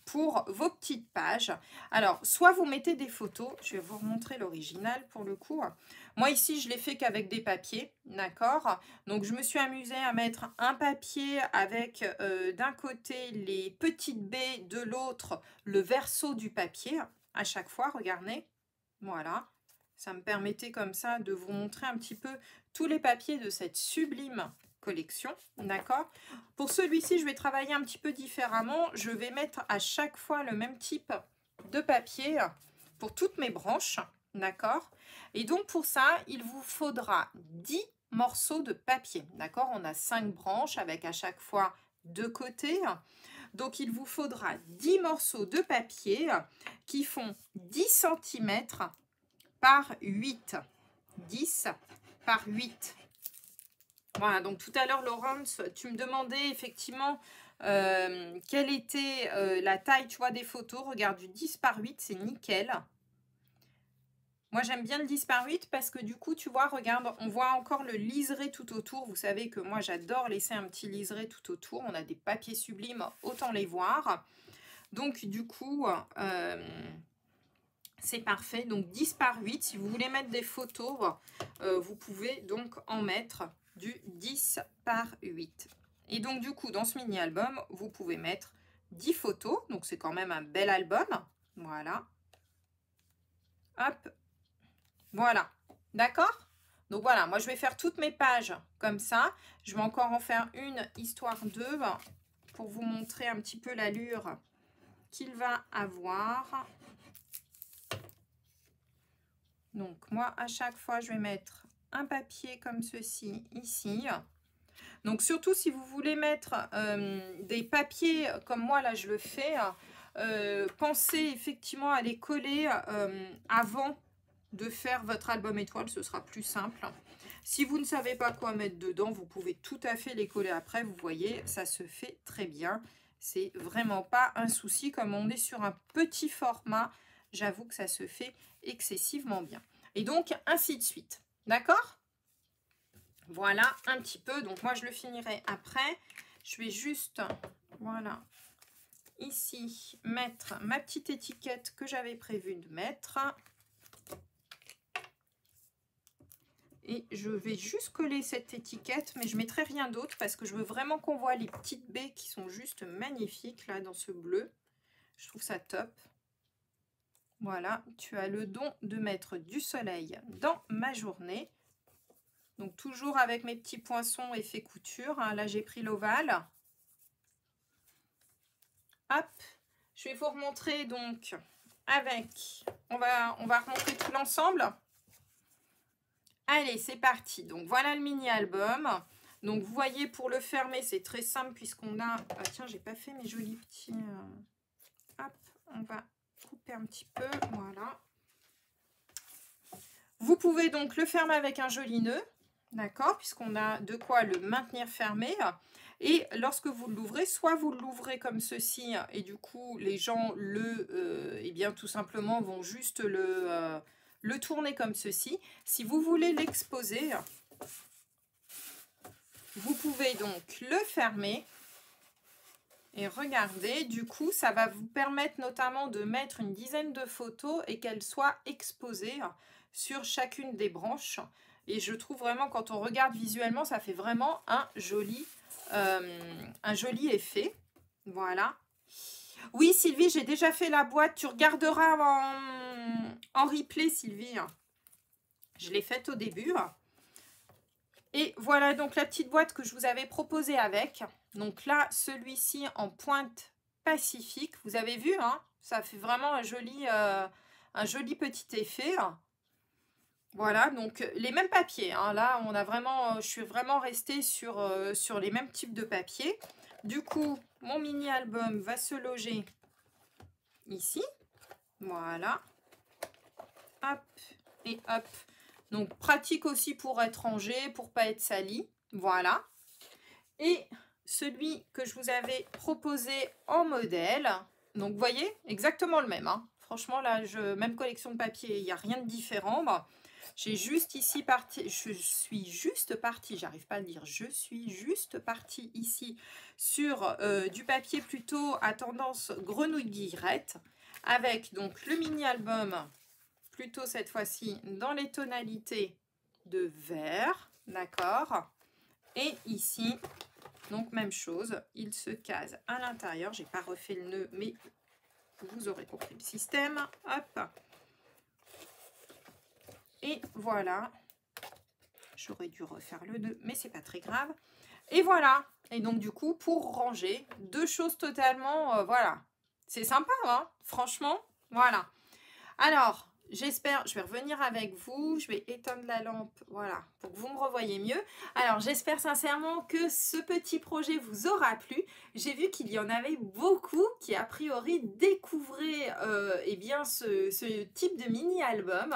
pour vos petites pages, alors, soit vous mettez des photos. Je vais vous remontrer l'original pour le coup. Moi, ici, je l'ai fait qu'avec des papiers, d'accord? Donc, je me suis amusée à mettre un papier avec d'un côté les petites baies, de l'autre le verso du papier. À chaque fois, regardez. Voilà. Ça me permettait comme ça de vous montrer un petit peu tous les papiers de cette sublime collection, d'accord? Pour celui-ci, je vais travailler un petit peu différemment. Je vais mettre à chaque fois le même type de papier pour toutes mes branches, d'accord? Et donc, pour ça, il vous faudra 10 morceaux de papier, d'accord? On a 5 branches avec à chaque fois 2 côtés. Donc, il vous faudra 10 morceaux de papier qui font 10 cm par 8. 10 par 8. Voilà, donc tout à l'heure, Laurence, tu me demandais effectivement quelle était la taille, tu vois, des photos. Regarde, du 10 par 8, c'est nickel. Moi, j'aime bien le 10 par 8 parce que du coup, tu vois, regarde, on voit encore le liseré tout autour. Vous savez que moi, j'adore laisser un petit liseré tout autour. On a des papiers sublimes, autant les voir. Donc, du coup, c'est parfait. Donc, 10 par 8. Si vous voulez mettre des photos, vous pouvez donc en mettre du 10 par 8. Et donc, du coup, dans ce mini-album, vous pouvez mettre 10 photos. Donc, c'est quand même un bel album. Voilà. Hop. Voilà, d'accord? Donc voilà, moi je vais faire toutes mes pages comme ça. Je vais encore en faire une histoire de pour vous montrer un petit peu l'allure qu'il va avoir. Donc moi à chaque fois je vais mettre un papier comme ceci ici. Donc surtout si vous voulez mettre des papiers comme moi là je le fais, pensez effectivement à les coller avant de faire votre album étoile, ce sera plus simple. Si vous ne savez pas quoi mettre dedans, vous pouvez tout à fait les coller après. Vous voyez, ça se fait très bien. C'est vraiment pas un souci. Comme on est sur un petit format, j'avoue que ça se fait excessivement bien. Et donc, ainsi de suite. D'accord? Voilà, un petit peu. Donc, moi, je le finirai après. Je vais juste, voilà, ici, mettre ma petite étiquette que j'avais prévu de mettre. Et je vais juste coller cette étiquette, mais je ne mettrai rien d'autre parce que je veux vraiment qu'on voit les petites baies qui sont juste magnifiques là dans ce bleu. Je trouve ça top. Voilà, tu as le don de mettre du soleil dans ma journée. Donc toujours avec mes petits poinçons effet couture. Hein. Là j'ai pris l'ovale. Hop, je vais vous remontrer donc avec... On va remontrer tout l'ensemble. Allez, c'est parti. Donc, voilà le mini-album. Donc, vous voyez, pour le fermer, c'est très simple puisqu'on a... Ah, tiens, j'ai pas fait mes jolis petits... Hop, on va couper un petit peu. Voilà. Vous pouvez donc le fermer avec un joli nœud, d'accord, puisqu'on a de quoi le maintenir fermé. Et lorsque vous l'ouvrez, soit vous l'ouvrez comme ceci, et du coup, les gens eh bien, tout simplement vont juste le tourner comme ceci. Si vous voulez l'exposer, vous pouvez donc le fermer. Et regardez, du coup, ça va vous permettre notamment de mettre une dizaine de photos et qu'elles soient exposées sur chacune des branches. Et je trouve vraiment, quand on regarde visuellement, ça fait vraiment un joli effet. Voilà. Oui, Sylvie, j'ai déjà fait la boîte. Tu regarderas en replay, Sylvie. Je l'ai faite au début. Et voilà donc la petite boîte que je vous avais proposée avec. Donc là, celui-ci en pointe pacifique. Vous avez vu, hein, ça fait vraiment un joli petit effet. Voilà, donc les mêmes papiers. Hein. Là, je suis vraiment restée sur les mêmes types de papiers. Du coup, mon mini-album va se loger ici. Voilà. Hop et hop. Donc, pratique aussi pour être rangé, pour pas être sali. Voilà. Et celui que je vous avais proposé en modèle. Donc, vous voyez, exactement le même. Hein. Franchement, là, même collection de papier, il n'y a rien de différent. Bon, j'ai juste ici parti, je suis juste partie, j'arrive pas à le dire, je suis juste partie ici sur du papier plutôt à tendance grenouille guillerette, avec donc le mini-album, plutôt cette fois-ci dans les tonalités de vert, d'accord. Et ici, donc même chose, il se case à l'intérieur, j'ai pas refait le nœud, mais vous aurez compris le système, hop. Et voilà, j'aurais dû refaire le nœud, mais c'est pas très grave. Et voilà, et donc du coup, pour ranger, deux choses totalement, voilà. C'est sympa, hein, franchement, voilà. Alors, j'espère, je vais revenir avec vous, je vais éteindre la lampe, voilà, pour que vous me revoyez mieux. Alors, j'espère sincèrement que ce petit projet vous aura plu. J'ai vu qu'il y en avait beaucoup qui, a priori, découvraient eh bien, ce type de mini-album.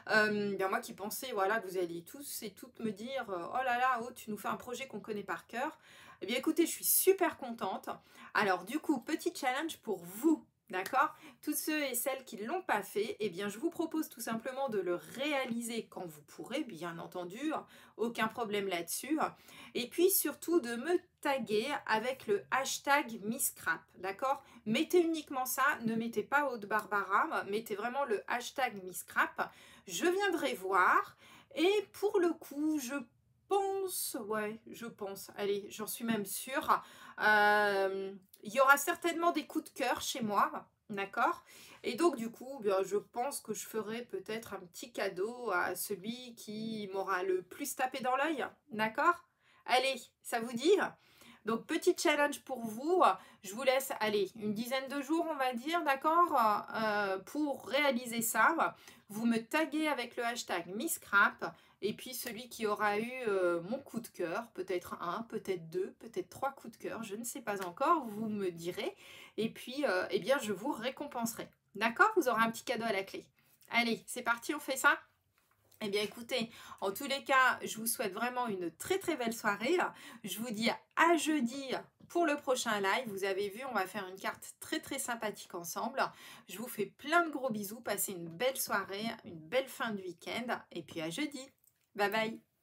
Bien moi qui pensais voilà, que vous alliez tous et toutes me dire oh là là, oh, tu nous fais un projet qu'on connaît par cœur. Eh bien écoutez, je suis super contente. Alors du coup, petit challenge pour vous. D'accord? Tous ceux et celles qui ne l'ont pas fait, eh bien, je vous propose tout simplement de le réaliser quand vous pourrez, bien entendu, aucun problème là-dessus. Et puis surtout de me taguer avec le hashtag MissScrap, d'accord? Mettez uniquement ça, ne mettez pas Aude Barbara, mettez vraiment le hashtag MissScrap. Je viendrai voir et pour le coup, je pense, allez, j'en suis même sûre, il y aura certainement des coups de cœur chez moi, d'accord? Et donc du coup, bien, je pense que je ferai peut-être un petit cadeau à celui qui m'aura le plus tapé dans l'œil, d'accord? Allez, ça vous dit? Donc petit challenge pour vous, je vous laisse, allez, une dizaine de jours on va dire, d'accord, pour réaliser ça. Vous me taguez avec le hashtag MissScrap. Et puis celui qui aura eu mon coup de cœur, peut-être un, peut-être deux, peut-être trois coups de cœur, je ne sais pas encore, vous me direz. Et puis, eh bien, je vous récompenserai. D'accord? Vous aurez un petit cadeau à la clé. Allez, c'est parti, on fait ça? Eh bien, écoutez, en tous les cas, je vous souhaite vraiment une très très belle soirée. Je vous dis à jeudi pour le prochain live. Vous avez vu, on va faire une carte très très sympathique ensemble. Je vous fais plein de gros bisous. Passez une belle soirée, une belle fin de week-end. Et puis à jeudi. Bye bye.